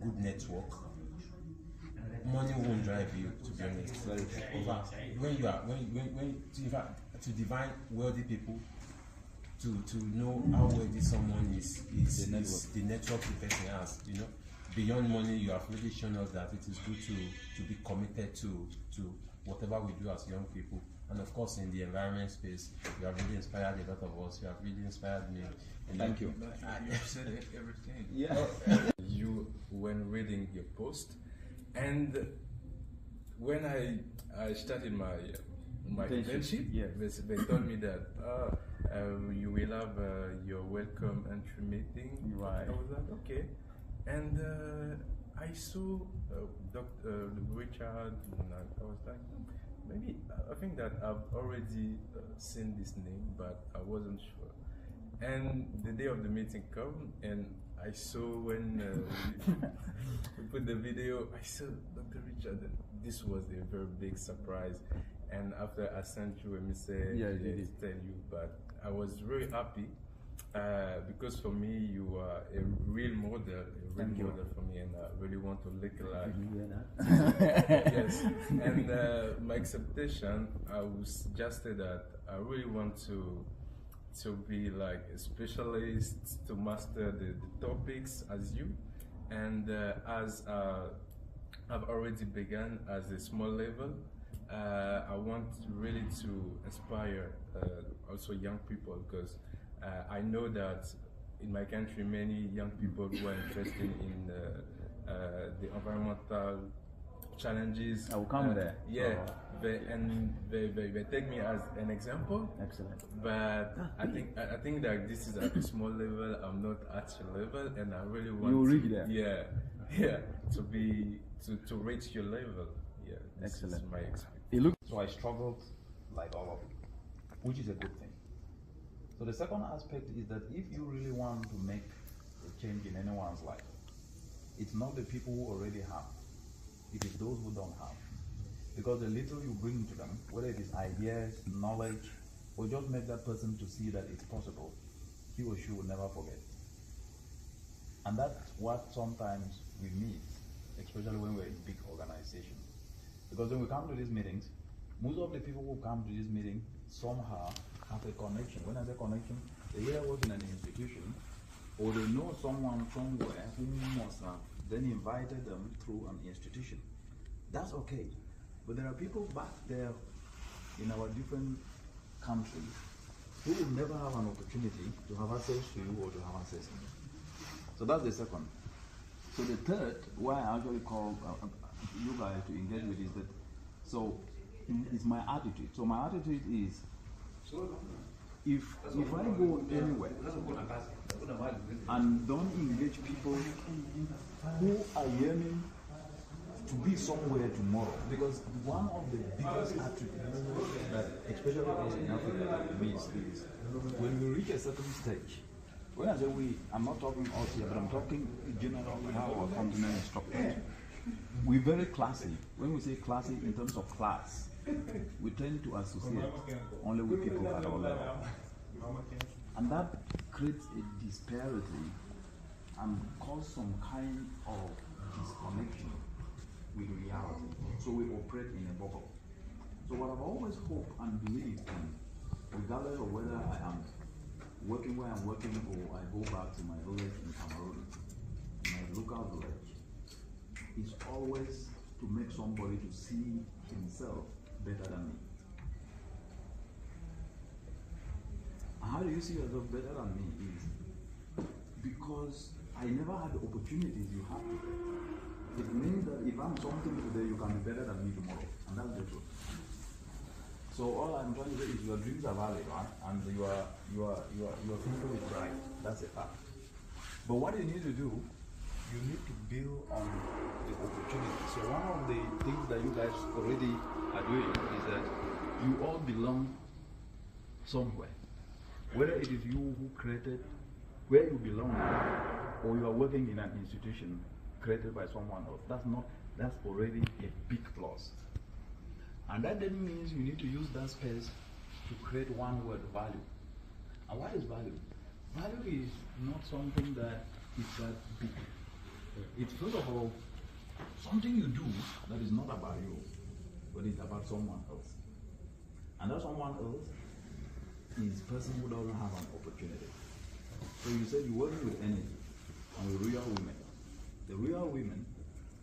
good network, money won't drive you, to be honest. In fact, in fact, to divine wealthy people, to know how wealthy someone is the network the person has, you know. Beyond money, you have really shown us that it is good to be committed to whatever we do as young people. And of course, in the environment space, you have really inspired a lot of us. You have really inspired me. And thank you. You said everything. Yeah. You when reading your post, and when I started my internship, yeah, they told me that you will have your welcome entry meeting. Right. I was like, okay, and I saw Dr. Richard, and I was like, maybe I think that I've already seen this name, but I wasn't sure. And the day of the meeting come, and I saw when we put the video, I saw Dr. Richard, and this was a very big surprise. And after I sent you a message, yeah, to tell you, but I was very happy because for me you are a real model, for me, and I really want to look like. Yes, and my expectation, I was just say that I really want to be like a specialist, to master the topics as you, and as I've already begun as a small level. I want really to inspire also young people, because I know that in my country many young people who are interested in the environmental challenges. I will come there. Yeah, they take me as an example. Excellent. But I think that this is at a small level. I'm not at your level, and I really want you reach there. Yeah, to reach your level. Yeah, this excellent. Is my experience. So I struggled like all of you, which is a good thing. So the second aspect is that if you really want to make a change in anyone's life, it's not the people who already have, it is those who don't have. Because the little you bring to them, whether it is ideas, knowledge, or just make that person to see that it's possible, he or she will never forget. And that's what sometimes we miss, especially when we're in big organizations. Because when we come to these meetings, most of the people who come to this meeting somehow have a connection. When I say connection, they either work in an institution or they know someone somewhere who must have then invited them through an institution. That's okay. But there are people back there in our different countries who will never have an opportunity to have access to you or to have access to you. So that's the second. So the third, why I actually call you guys to engage with is that, so it's my attitude. So my attitude is, if I go anywhere and don't engage people who are yearning to be somewhere tomorrow, because one of the biggest attributes that especially us in Africa miss is when we reach a certain stage. When I say we, I'm not talking us here, but I'm talking generally how our continent is structured. We're very classy. When we say classy in terms of class, we tend to associate only with people at our level. And that creates a disparity and causes some kind of disconnection with reality. So we operate in a bubble. So what I've always hoped and believed in, regardless of whether I am working where I'm working or I go back to my village in Cameroon, my local village, is always to make somebody to see himself better than me. How do you see yourself better than me is because I never had the opportunities you have today. It means that if I'm something today, you can be better than me tomorrow, and that's the truth. So all I'm trying to say is your dreams are valid, right? And your future is bright. That's a fact. But what you need to do, you need to build on the opportunity. So one of the things that you guys already are doing is that you all belong somewhere. Whether it is you who created where you belong or you are working in an institution created by someone else, that's already a big plus. And that then means you need to use that space to create one word, value. And what is value? Value is not something that is that big. It's first of all something you do that is not about you, but it's about someone else. And that someone else is a person who doesn't have an opportunity. So you said you're working with energy and with real women. The real women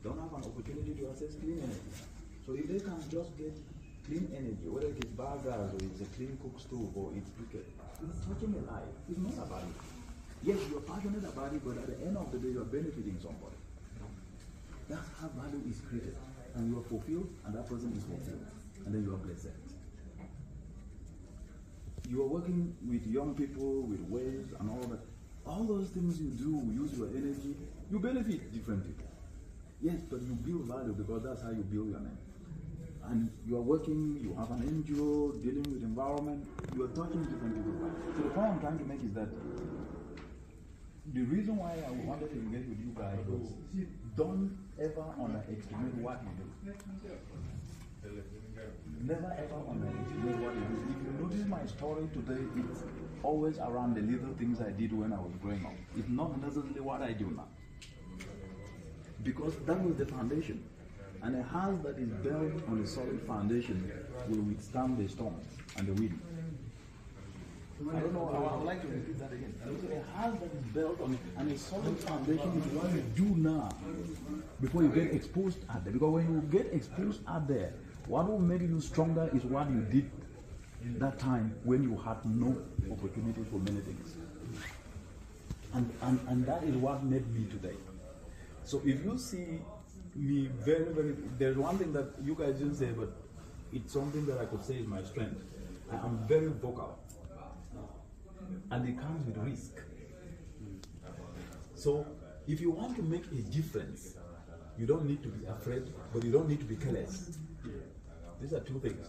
don't have an opportunity to access clean energy. So if they can just get clean energy, whether it is biogas or it's a clean cook stove or it's briquette, it's touching a life. It's not about it. Yes, you're passionate about it, but at the end of the day, you're benefiting somebody. That's how value is created. And you are fulfilled, and that person is fulfilled. And then you are blessed. You are working with young people, with waves and all that. All those things you do, use your energy, you benefit different people. Yes, but you build value because that's how you build your name. And you are working, you have an NGO, dealing with environment, you are touching different people's lives. So the point I'm trying to make is that the reason why I wanted to engage with you guys was don't ever underestimate what you do. Never ever underestimate what you do. If you notice my story today, it's always around the little things I did when I was growing up. It's not necessarily what I do now. Because that was the foundation. And a house that is built on a solid foundation will withstand the storms and the wind. I don't know, I would like to repeat that again. A house that is built on a solid foundation is what you do now before you get exposed out there. Because when you get exposed out there, what will make you stronger is what you did that time when you had no opportunities for many things. And that is what made me today. So if you see me very. There's one thing that you guys didn't say, but it's something that I could say is my strength. I'm very vocal, and it comes with risk. So if you want to make a difference, you don't need to be afraid, but you don't need to be careless. These are two things.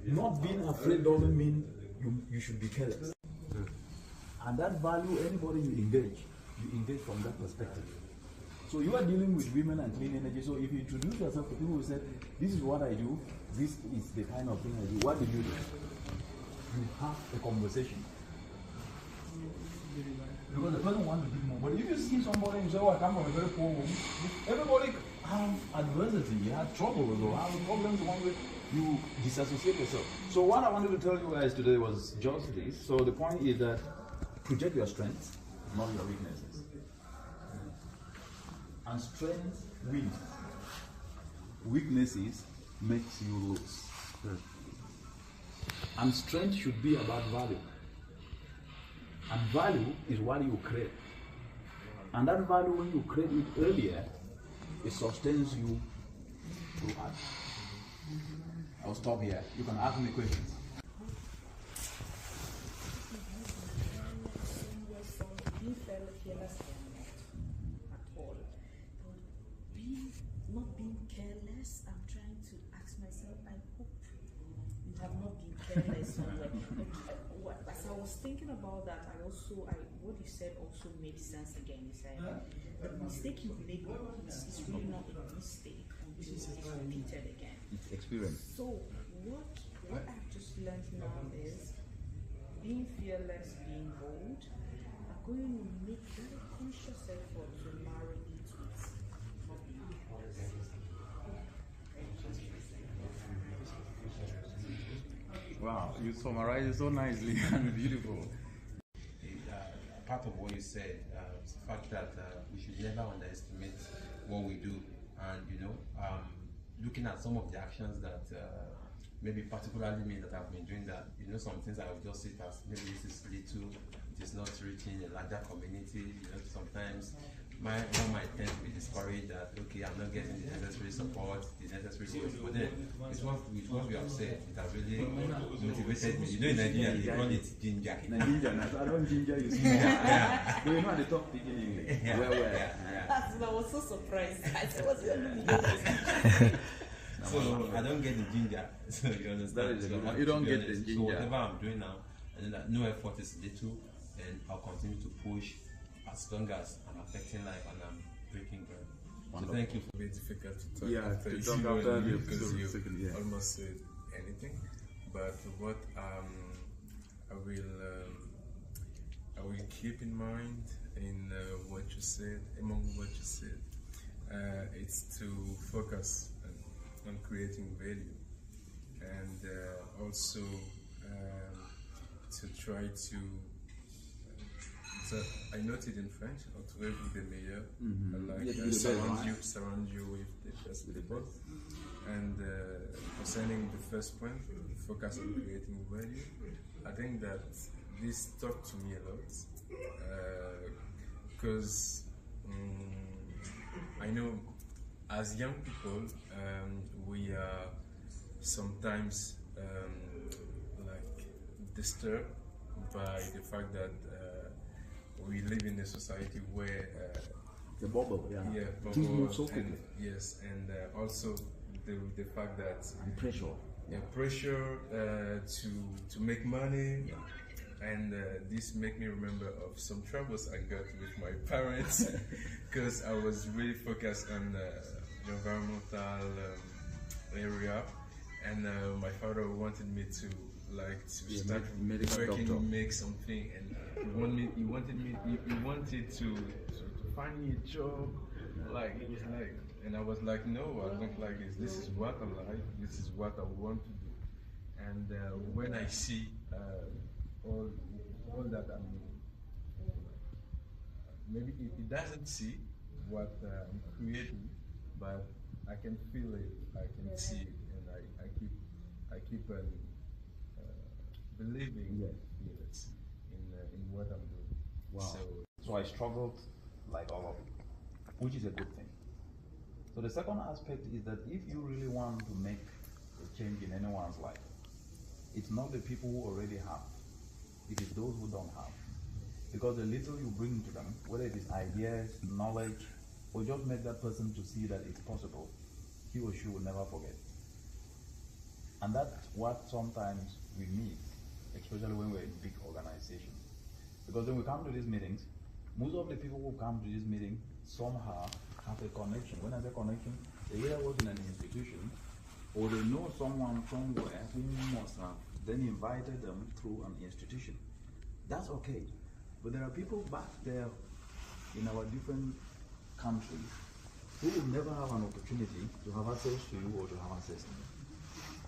Not being afraid doesn't mean you should be careless. And that value, anybody you engage from that perspective. So you are dealing with women and clean energy. So if you introduce yourself to people who said, this is what I do, this is the kind of thing I do, what do? You have a conversation. Because the person wants to give more. But if you see somebody and say, oh, I come from a very poor home, everybody have adversity, you have troubles or have problems one way, you disassociate yourself. So what I wanted to tell you guys today was just this. So the point is that project your strengths, not your weaknesses. And strength wins. Weaknesses makes you lose. And strength should be about value. And value is what you create. And that value, when you create it earlier, it sustains you throughout. I'll stop here. You can ask me questions. Not being careless, I'm trying to ask myself, I hope you have not been careless somewhere. As I was thinking about that, what you said also made sense again. You said the mistake you've made is really not a mistake until it's repeated again. It's experience. So what I've just learned now is being fearless, being bold. I'm going to make very conscious effort to marry it with not being careless. Wow, you summarized it so nicely and beautiful. Part of what you said, is the fact that we should never underestimate what we do, and looking at some of the actions that maybe particularly me that I've been doing, that some things I would just see as maybe this is little, it is not reaching a larger community. Sometimes one might tend to be discouraged that okay, I'm not getting the necessary support, the necessary support. But then with what we have said, it has really motivated me. In Nigeria they call it ginger. I don't ginger you. Yeah. But at the top speaking English. Yeah. I was so surprised. I said, what's your name? So I don't get the ginger. So you understand? You don't get the ginger. So whatever I'm doing now, and then no effort is little, and I'll continue to push as long as I'm affecting life and I'm breaking ground. So thank you. It's very difficult to talk after you because you almost said anything. But what I will keep in mind in what you said, among what you said, it's to focus on creating value, and also to try to. So I noted in French, "Entourer vous des meilleurs," like surround you with the best people. And concerning the first point, focus on creating value. I think that this talked to me a lot because I know as young people we are sometimes like disturbed by the fact that we live in a society where the bubble, things move so quickly. Yes, and also the fact that pressure to make money, and this make me remember of some troubles I got with my parents because I was really focused on the environmental area, and my father wanted me to start working, make something, and he wanted to find me a job, and I was like, no, I don't like this. This is what I like. This is what I want to do. And when I see all that I'm maybe it doesn't see what I'm creating, but I can feel it. I can see it, and I keep believing in what I'm doing. Wow. So I struggled like all of you, which is a good thing. So the second aspect is that if you really want to make a change in anyone's life, it's not the people who already have, it is those who don't have. Because the little you bring to them, whether it is ideas, knowledge, or just make that person to see that it's possible, he or she will never forget. And that's what sometimes we miss, especially when we're in big organizations. Because when we come to these meetings, most of the people who come to this meeting somehow have a connection. When I say connection, they either work in an institution or they know someone somewhere who must have then invited them through an institution. That's okay. But there are people back there in our different countries who will never have an opportunity to have access to you or to have access to you.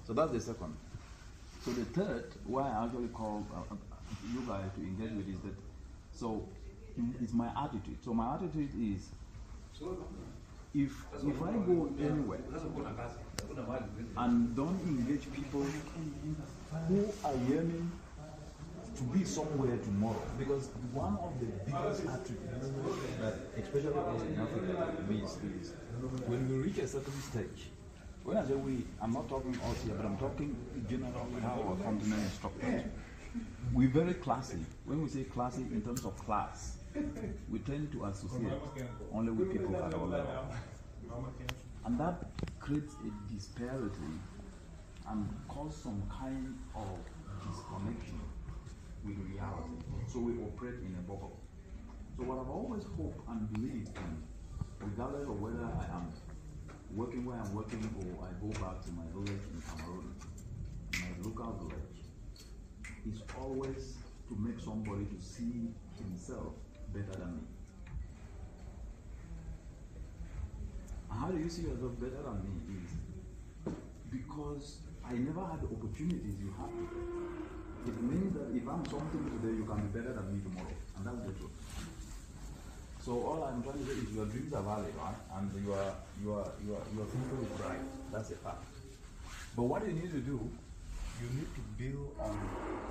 So that's the second. So the third, why I actually call you guys to engage with is that, so it's my attitude. So my attitude is, if I go anywhere and don't engage people who are yearning to be somewhere tomorrow, because one of the biggest attributes that especially us in Africa miss is when we reach a certain stage. When I say we, I'm not talking us here, but I'm talking generally how our continent is structured. We're very classy. When we say classy in terms of class, we tend to associate only with people at our level. And that creates a disparity and causes some kind of disconnection with reality. So we operate in a bubble. So what I've always hoped and believed in, regardless of whether I am working where I'm working or I go back to my village in Cameroon, my local village, is always to make somebody to see himself better than me. And how do you see yourself better than me is because I never had the opportunities you have today. It means that if I'm something today, you can be better than me tomorrow. And that's the truth. So all I'm trying to say is your dreams are valid, right? And your future is bright. That's a fact. But what you need to do, you need to build on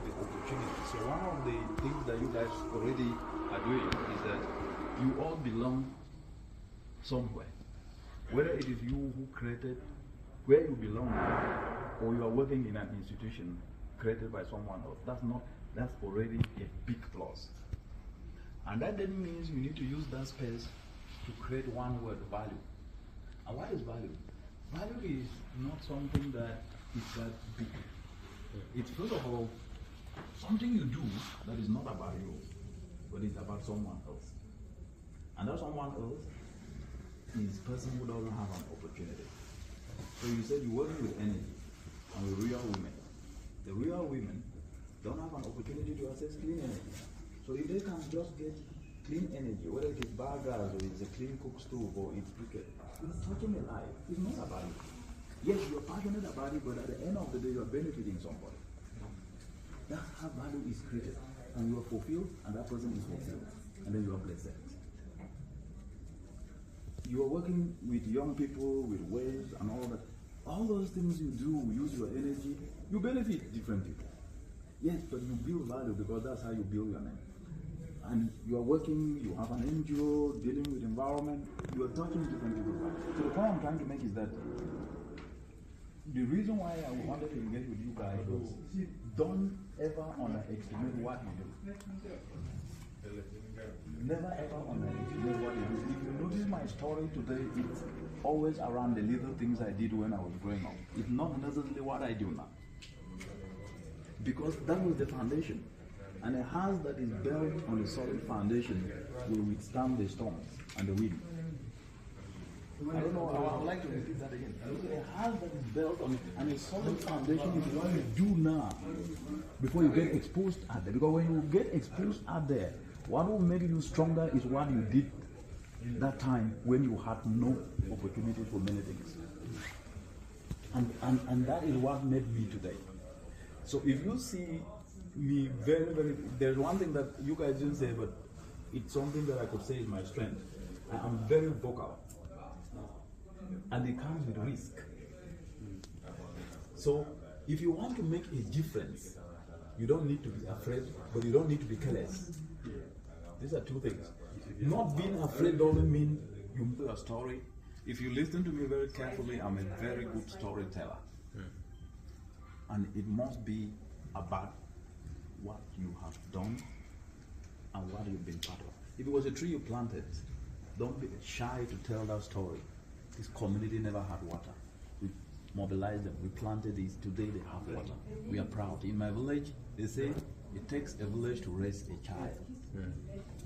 the opportunity. So one of the things that you guys already are doing is that you all belong somewhere. Whether it is you who created where you belong or you are working in an institution created by someone else, that's already a big plus. And that then means you need to use that space to create one word, value. And what is value? Value is not something that is that big. It's first of all something you do that is not about you, but it's about someone else. And that someone else is a person who doesn't have an opportunity. So you said you're working with energy and with real women. The real women don't have an opportunity to access clean energy. So if they can just get clean energy, whether it is burgers or it's a clean cook stove or it's cricket, it's touching a life. It's not about it. Yes, you're passionate about it, but at the end of the day, you're benefiting somebody. That's how value is created. And you are fulfilled, and that person is fulfilled. And then you are blessed. You are working with young people, with waves and all that. All those things you do, use your energy, you benefit different people. Yes, but you build value because that's how you build your name. And you are working, you have an NGO, dealing with environment, you are touching different people. So the point I'm trying to make is that the reason why I wanted to engage with you guys was don't ever underestimate what you do. Never ever underestimate what you do. If you notice my story today, it's always around the little things I did when I was growing up. It's not necessarily what I do now. Because that was the foundation. And a house that is built on a solid foundation will withstand the storms and the wind. I don't know, I would like to repeat that again. A house that is built on and a solid foundation is what you do now before you get exposed out there. Because when you get exposed out there, what will make you stronger is what you did that time when you had no opportunity for many things. And that is what made me today. So if you see me there's one thing that you guys didn't say, but it's something that I could say is my strength. I am very vocal. And it comes with risk. So if you want to make a difference, you don't need to be afraid, but you don't need to be careless. These are two things. Not being afraid doesn't mean you tell a story, If you listen to me very carefully, I'm a very good storyteller. And it must be about what you have done and what you've been part of. If it was a tree you planted, don't be shy to tell that story. This community never had water. We mobilized them, we planted this, today they have water. We are proud. In my village, they say it takes a village to raise a child.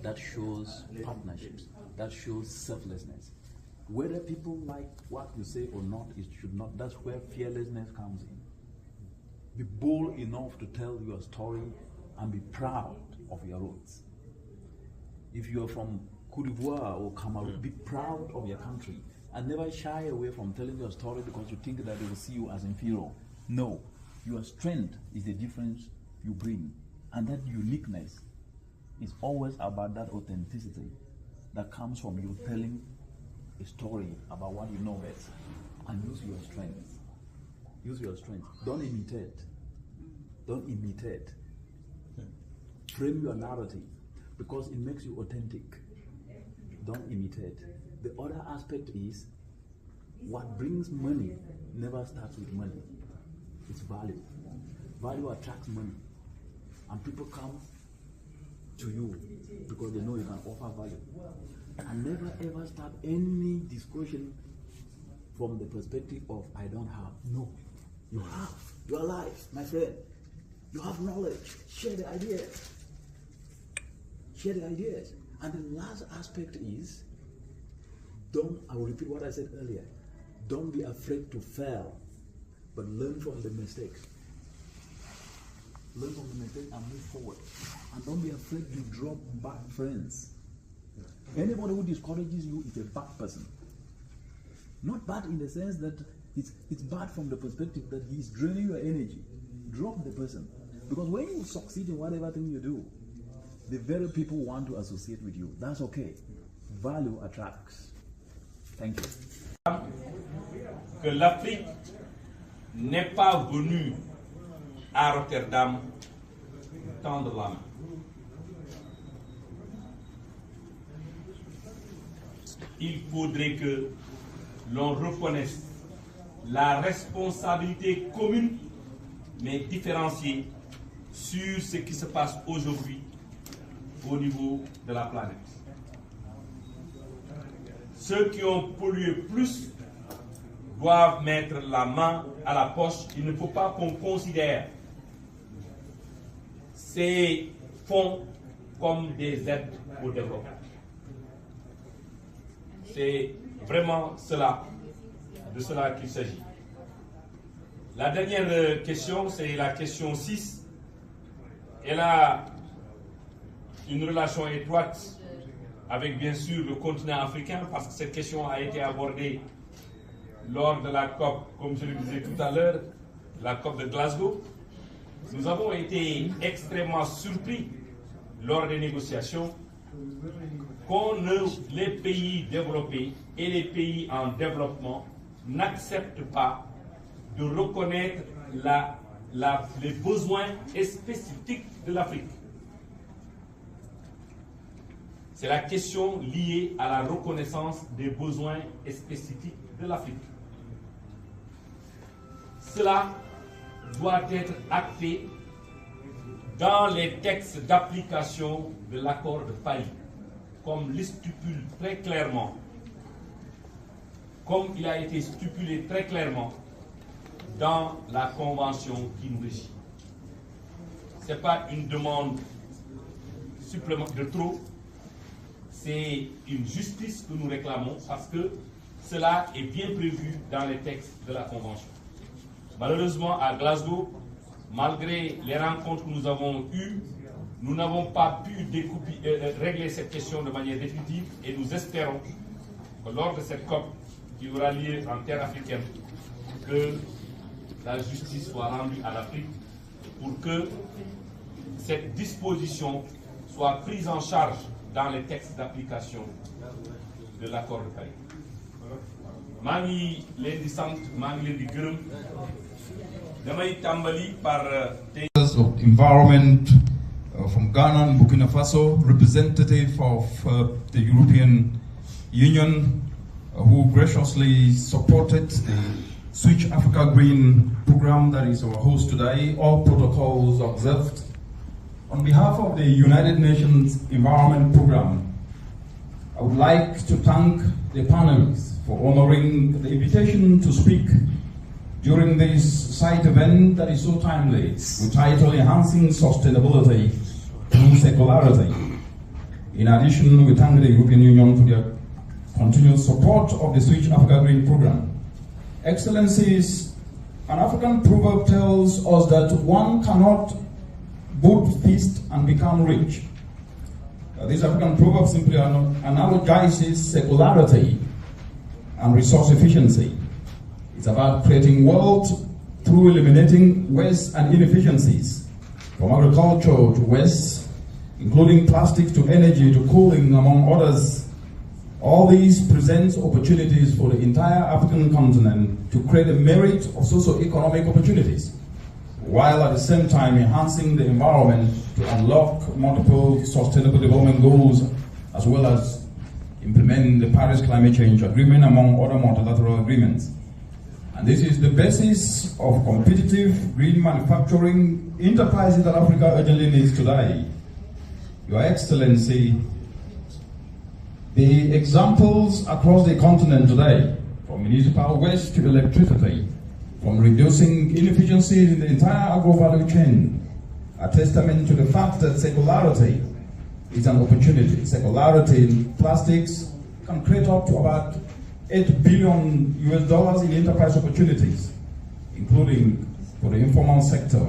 That shows partnerships, that shows selflessness. Whether people like what you say or not, it should not, that's where fearlessness comes in. Be bold enough to tell your story and be proud of your roots. If you are from Cote d'Ivoire or Cameroon, be proud of your country and never shy away from telling your story because you think that they will see you as inferior. No, your strength is the difference you bring, and that uniqueness is always about that authenticity that comes from you telling a story about what you know best, and use your strength. Use your strength. Don't imitate. Don't imitate. Frame your narrative because it makes you authentic. Don't imitate. The other aspect is what brings money never starts with money. It's value. Value attracts money. And people come to you because they know you can offer value. And never ever start any discussion from the perspective of I don't have. No, you have. You are alive, my friend. You have knowledge. Share the ideas. Share the ideas. And the last aspect is, I will repeat what I said earlier, don't be afraid to fail, but learn from the mistakes. Learn from the mistakes and move forward. And don't be afraid to drop bad friends. Anybody who discourages you is a bad person. Not bad in the sense that it's bad from the perspective that he's draining your energy. Drop the person. Because when you succeed in whatever thing you do, the very people want to associate with you. That's okay. Value attracts. Thank you. Que l'Afrique n'est pas venue à Rotterdam tendre la main. Il faudrait que l'on reconnaisse la responsabilité commune mais différenciée sur ce qui se passe aujourd'hui au niveau de la planète. Ceux qui ont pollué plus doivent mettre la main à la poche. Il ne faut pas qu'on considère ces fonds comme des aides au développement. C'est vraiment de cela qu'il s'agit. La dernière question, c'est la question 6. Elle a une relation étroite avec bien sûr le continent africain parce que cette question a été abordée lors de la COP, comme je le disais tout à l'heure, la COP de Glasgow. Nous avons été extrêmement surpris lors des négociations les pays développés et les pays en développement n'acceptent pas de reconnaître les besoins spécifiques de l'Afrique. C'est la question liée à la reconnaissance des besoins spécifiques de l'Afrique. Cela doit être acté dans les textes d'application de l'accord de Paris, comme il stipule très clairement, comme il a été stipulé très clairement dans la convention qui nous régit. Ce n'est pas une demande supplémentaire de trop, c'est une justice que nous réclamons parce que cela est bien prévu dans les textes de la convention. Malheureusement, à Glasgow, malgré les rencontres que nous avons eues, nous n'avons pas pu régler cette question de manière définitive et nous espérons que lors de cette COP qui aura lieu en terre africaine, que la justice soit rendue à l'Afrique pour que cette disposition soit prise en charge dans les textes d'application de l'accord de Paris. Mangi leen di sant, mangi leen di gërëm. Damay tàmbali par of environment from Ghana and Burkina Faso, representative of the European Union, who graciously supported the Switch Africa Green program that is our host today, all protocols observed. On behalf of the United Nations Environment Program, I would like to thank the panelists for honoring the invitation to speak during this site event that is so timely, with title Enhancing Sustainability Through Circularity. In addition, we thank the European Union for their continued support of the Switch Africa Green program. Excellencies, an African proverb tells us that one cannot both feast and become rich. This African proverb simply analogizes circularity and resource efficiency. It's about creating wealth through eliminating waste and inefficiencies, from agriculture to waste, including plastics to energy to cooling, among others. All these presents opportunities for the entire African continent to create a merit of socio-economic opportunities, while at the same time enhancing the environment to unlock multiple sustainable development goals, as well as implement the Paris Climate Change Agreement, among other multilateral agreements. And this is the basis of competitive green manufacturing enterprises that Africa urgently needs today. Your Excellency, the examples across the continent today, from municipal waste to electricity, from reducing inefficiencies in the entire agro-value chain, a testament to the fact that circularity is an opportunity. Circularity in plastics can create up to about $8 billion in enterprise opportunities, including for the informal sector,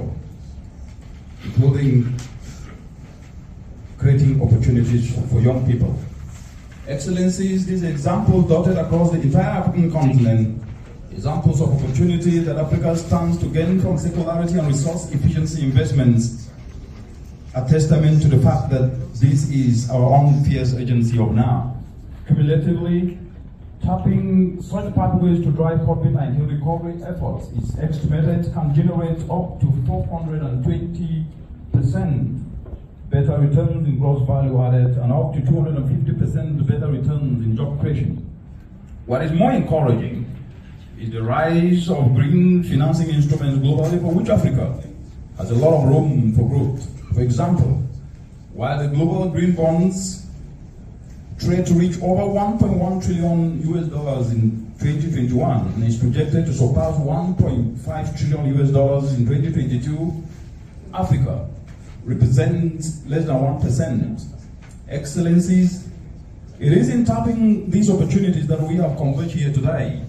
including creating opportunities for young people. Excellencies, these examples dotted across the entire African continent, examples of opportunity that Africa stands to gain from circularity and resource efficiency investments, a testament to the fact that this is our own fierce urgency of now. Cumulatively, tapping such pathways to drive COVID-19 recovery efforts is estimated can generate up to 420% better returns in gross value added and up to 250% better returns in job creation. What is more encouraging is the rise of green financing instruments globally, for which Africa has a lot of room for growth. For example, while the global green bonds trade to reach over $1.1 trillion in 2021 and is projected to surpass $1.5 trillion in 2022, Africa represents less than 1%. Excellencies, it is in tapping these opportunities that we have converged here today,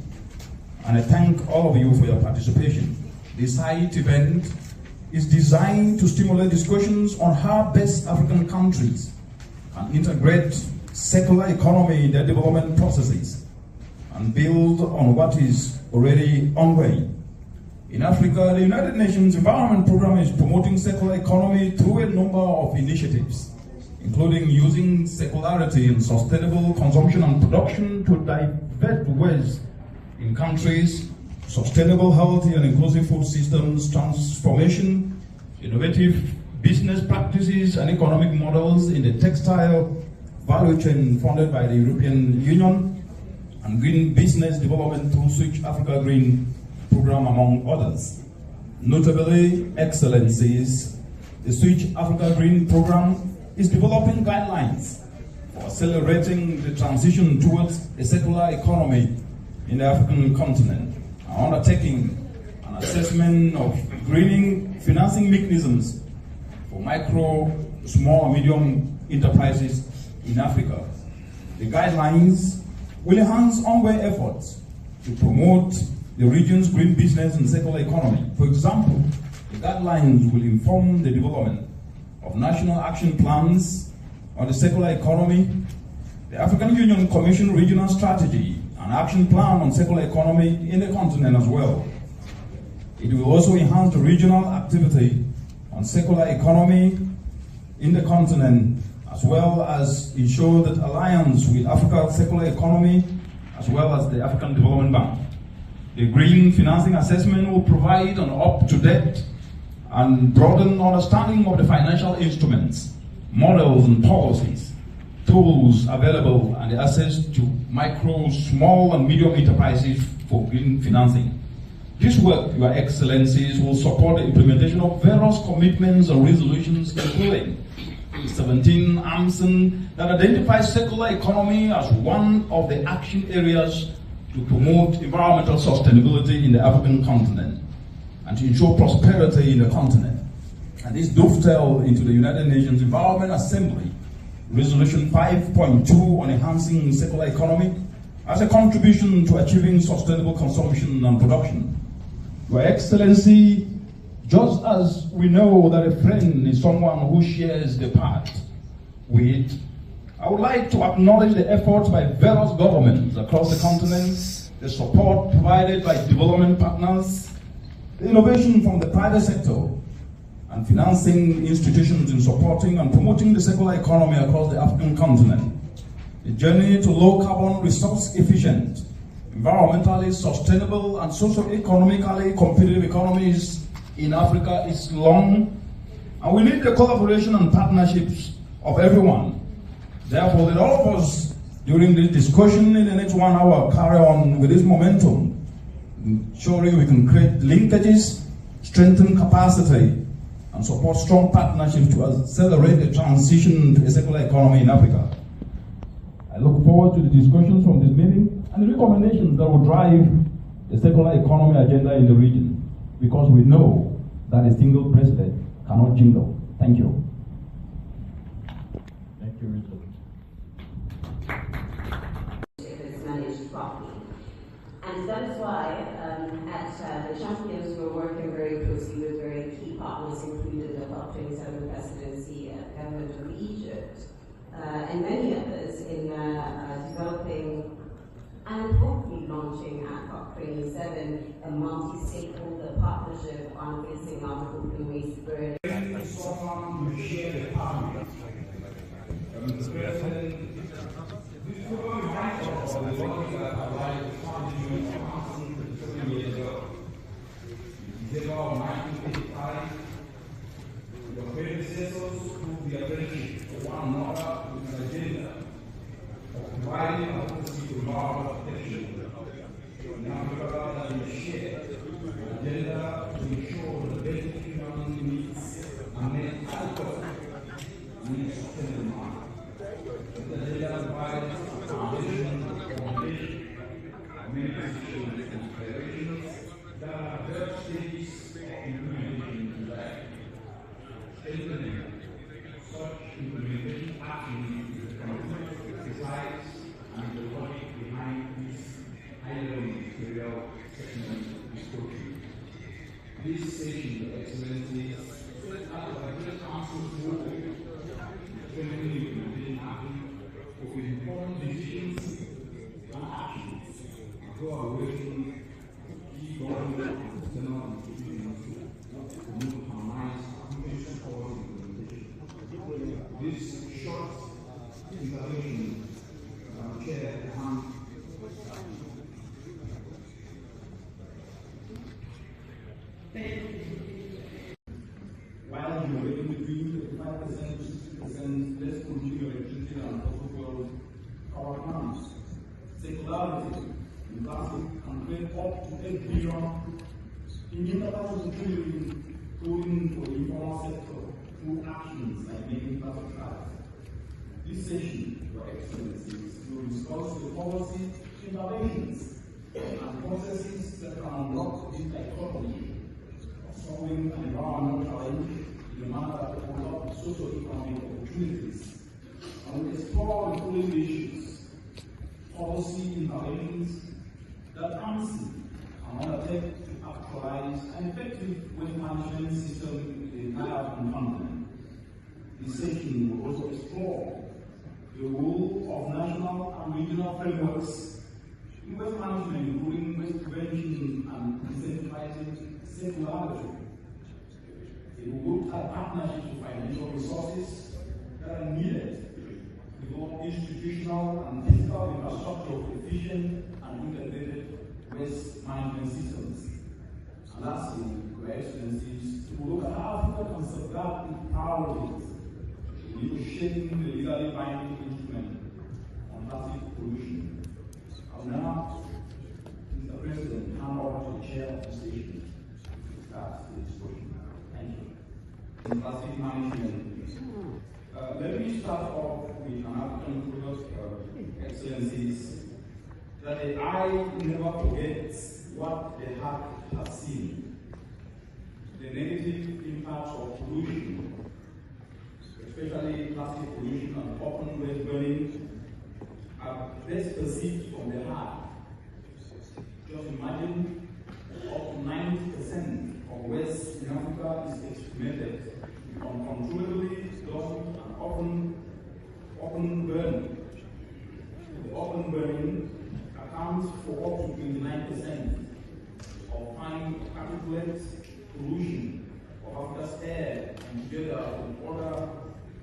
and I thank all of you for your participation. This site event is designed to stimulate discussions on how best African countries can integrate circular economy in their development processes and build on what is already ongoing. In Africa, the United Nations Environment Program is promoting circular economy through a number of initiatives, including using circularity in sustainable consumption and production to divert waste in countries, sustainable, healthy and inclusive food systems, transformation, innovative business practices and economic models in the textile value chain funded by the European Union, and green business development through Switch Africa Green program, among others. Notably, Excellencies, the Switch Africa Green program is developing guidelines for accelerating the transition towards a circular economy in the African continent, and undertaking an assessment of greening financing mechanisms for micro, small, and medium enterprises in Africa. The guidelines will enhance ongoing efforts to promote the region's green business and circular economy. For example, the guidelines will inform the development of national action plans on the circular economy, the African Union Commission regional strategy, an action plan on circular economy in the continent as well. It will also enhance the regional activity on circular economy in the continent, as well as ensure that alliance with Africa's circular economy, as well as the African Development Bank. The green financing assessment will provide an up-to-date and broadened understanding of the financial instruments, models and policies tools available and the access to micro, small and medium enterprises for green financing. This work, Your Excellencies, will support the implementation of various commitments and resolutions, including 17 AMSN that identifies circular economy as one of the action areas to promote environmental sustainability in the African continent and to ensure prosperity in the continent. And this dovetails into the United Nations Environment Assembly Resolution 5.2 on enhancing circular economy as a contribution to achieving sustainable consumption and production. Your Excellency, just as we know that a friend is someone who shares the path with, I would like to acknowledge the efforts by various governments across the continent, the support provided by development partners, the innovation from the private sector, and financing institutions in supporting and promoting the circular economy across the African continent. The journey to low-carbon, resource-efficient, environmentally sustainable, and socio-economically competitive economies in Africa is long, and we need the collaboration and partnerships of everyone. Therefore, let all of us, during this discussion in the next 1 hour, carry on with this momentum, ensuring we can create linkages, strengthen capacity, and support strong partnerships to accelerate the transition to a circular economy in Africa. I look forward to the discussions from this meeting and the recommendations that will drive the circular economy agenda in the region, because we know that a single president cannot jingle. Thank you. Thank you, Mr. If it's managed properly. And that is why at the Champions we're working very closely with very key partners, including the COP27 presidency, government of Egypt, and many others in developing and hopefully launching at COP27 a multi-stakeholder partnership on phasing out of open waste burning. Someone who share the power. The president, this is very vital for the work that I like to do 7 years ago. In December 1985, your predecessors proved the ability for one another with an agenda of providing advocacy to environmental protection. In Africa, that we share an agenda to ensure the basic human needs are met adequately and in a sustainable manner. The agenda provides a foundation for many decisions and declarations that are first stages of implementation today. Strengthening such implementation actions is the precise and the logic behind this high-level ministerial section discussion. This session, Your Excellency, set out a great council's role in strengthening implementation action of important decisions and actions and collaboration with key government and external institutions to promote harmonized application policy implementation. This short intervention, Chair, while you are waiting between 5% to 60% less consumer electricity and fossil power plants, circularity in plastic can create up to 8 billion in international security, including for the informal sector, through actions like making plastic bags. This session, Your Excellencies, will discuss the policy interventions and processes that can unlock this dichotomy of solving an environmental challenge in a manner that opens up socio-economic opportunities. And we explore the following issues: policy interventions that AMSI can undertake to actualize an effective waste management system in the entire African continent. This session will also explore the role of national and regional frameworks in waste management, including waste prevention and incentivizing circularity. It will look at partnerships with financial resources that are needed to develop institutional and physical infrastructure of efficient and integrated waste management systems. And lastly, Your Excellencies, it will look at how Africa can safeguard its priorities, negotiating the legally binding instruments start off with an African proverb, Excellencies, that the eye never forgets what the heart has seen. The negative impacts of pollution, especially plastic pollution and open waste burning, are best perceived from the heart. Just imagine, up to 90% of waste in Africa is extremated uncontrollably, dumped, and often burned. The open burning accounts for up to 29% of fine particulate pollution of Africa's air, and together with other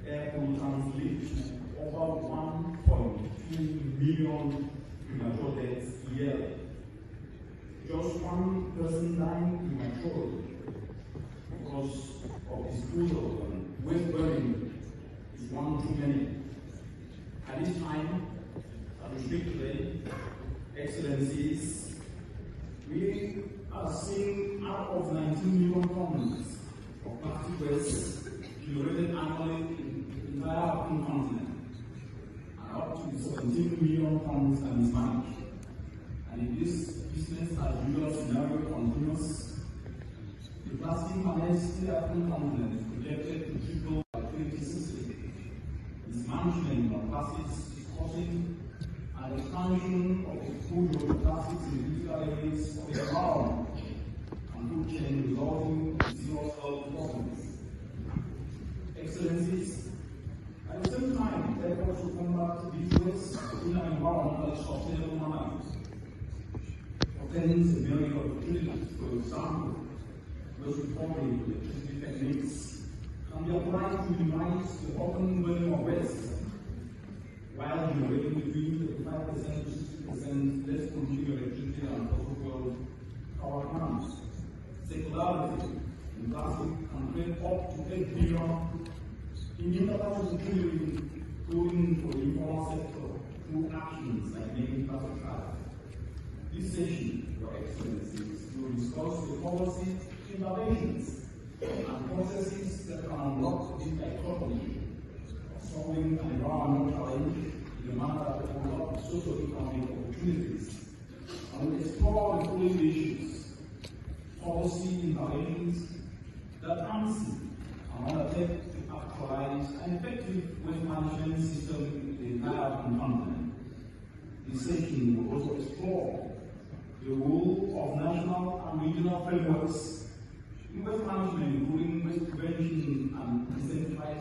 air pollutants lead to over 1.2 million premature deaths yearly. Just one person dying prematurely because of disposal and waste burning is one too many. At this time, as we speak today, Excellencies, we are seeing out of 19 million tons of plastic waste generated annually in the entire African continent, and up to 17 million tons are mismanaged. And if this business as usual scenario continues, the plastic menace in the African continent is projected to triple by 2060. Mismanagement of plastics is causing an expansion of exposure of plastics in critical areas of the environment and food chain, resulting in serious health problems. Excellencies, at the same time, efforts to combat these wastes in an environmentally sustainable manner obtains a myriad of opportunities. For example, those reforming electricity techniques can be applied to minimize the open burning of waste, while generating between 35% to 60% less consuming electricity than fossil fuel power plants. Circularity in plastic can create up to 8 billion in international security, including for the informal sector, through actions like making plastic cards. This session, Your Excellencies, will discuss the policy interventions and processes that can unlock this dichotomy of solving an environmental challenge in a manner that opens up socio-economic opportunities. And will explore the following issues: policy interventions that answer and undertake to actualize an effective waste management system in the entire African continent. This session will also explore the role of national and regional frameworks in waste management, including waste prevention and incentivized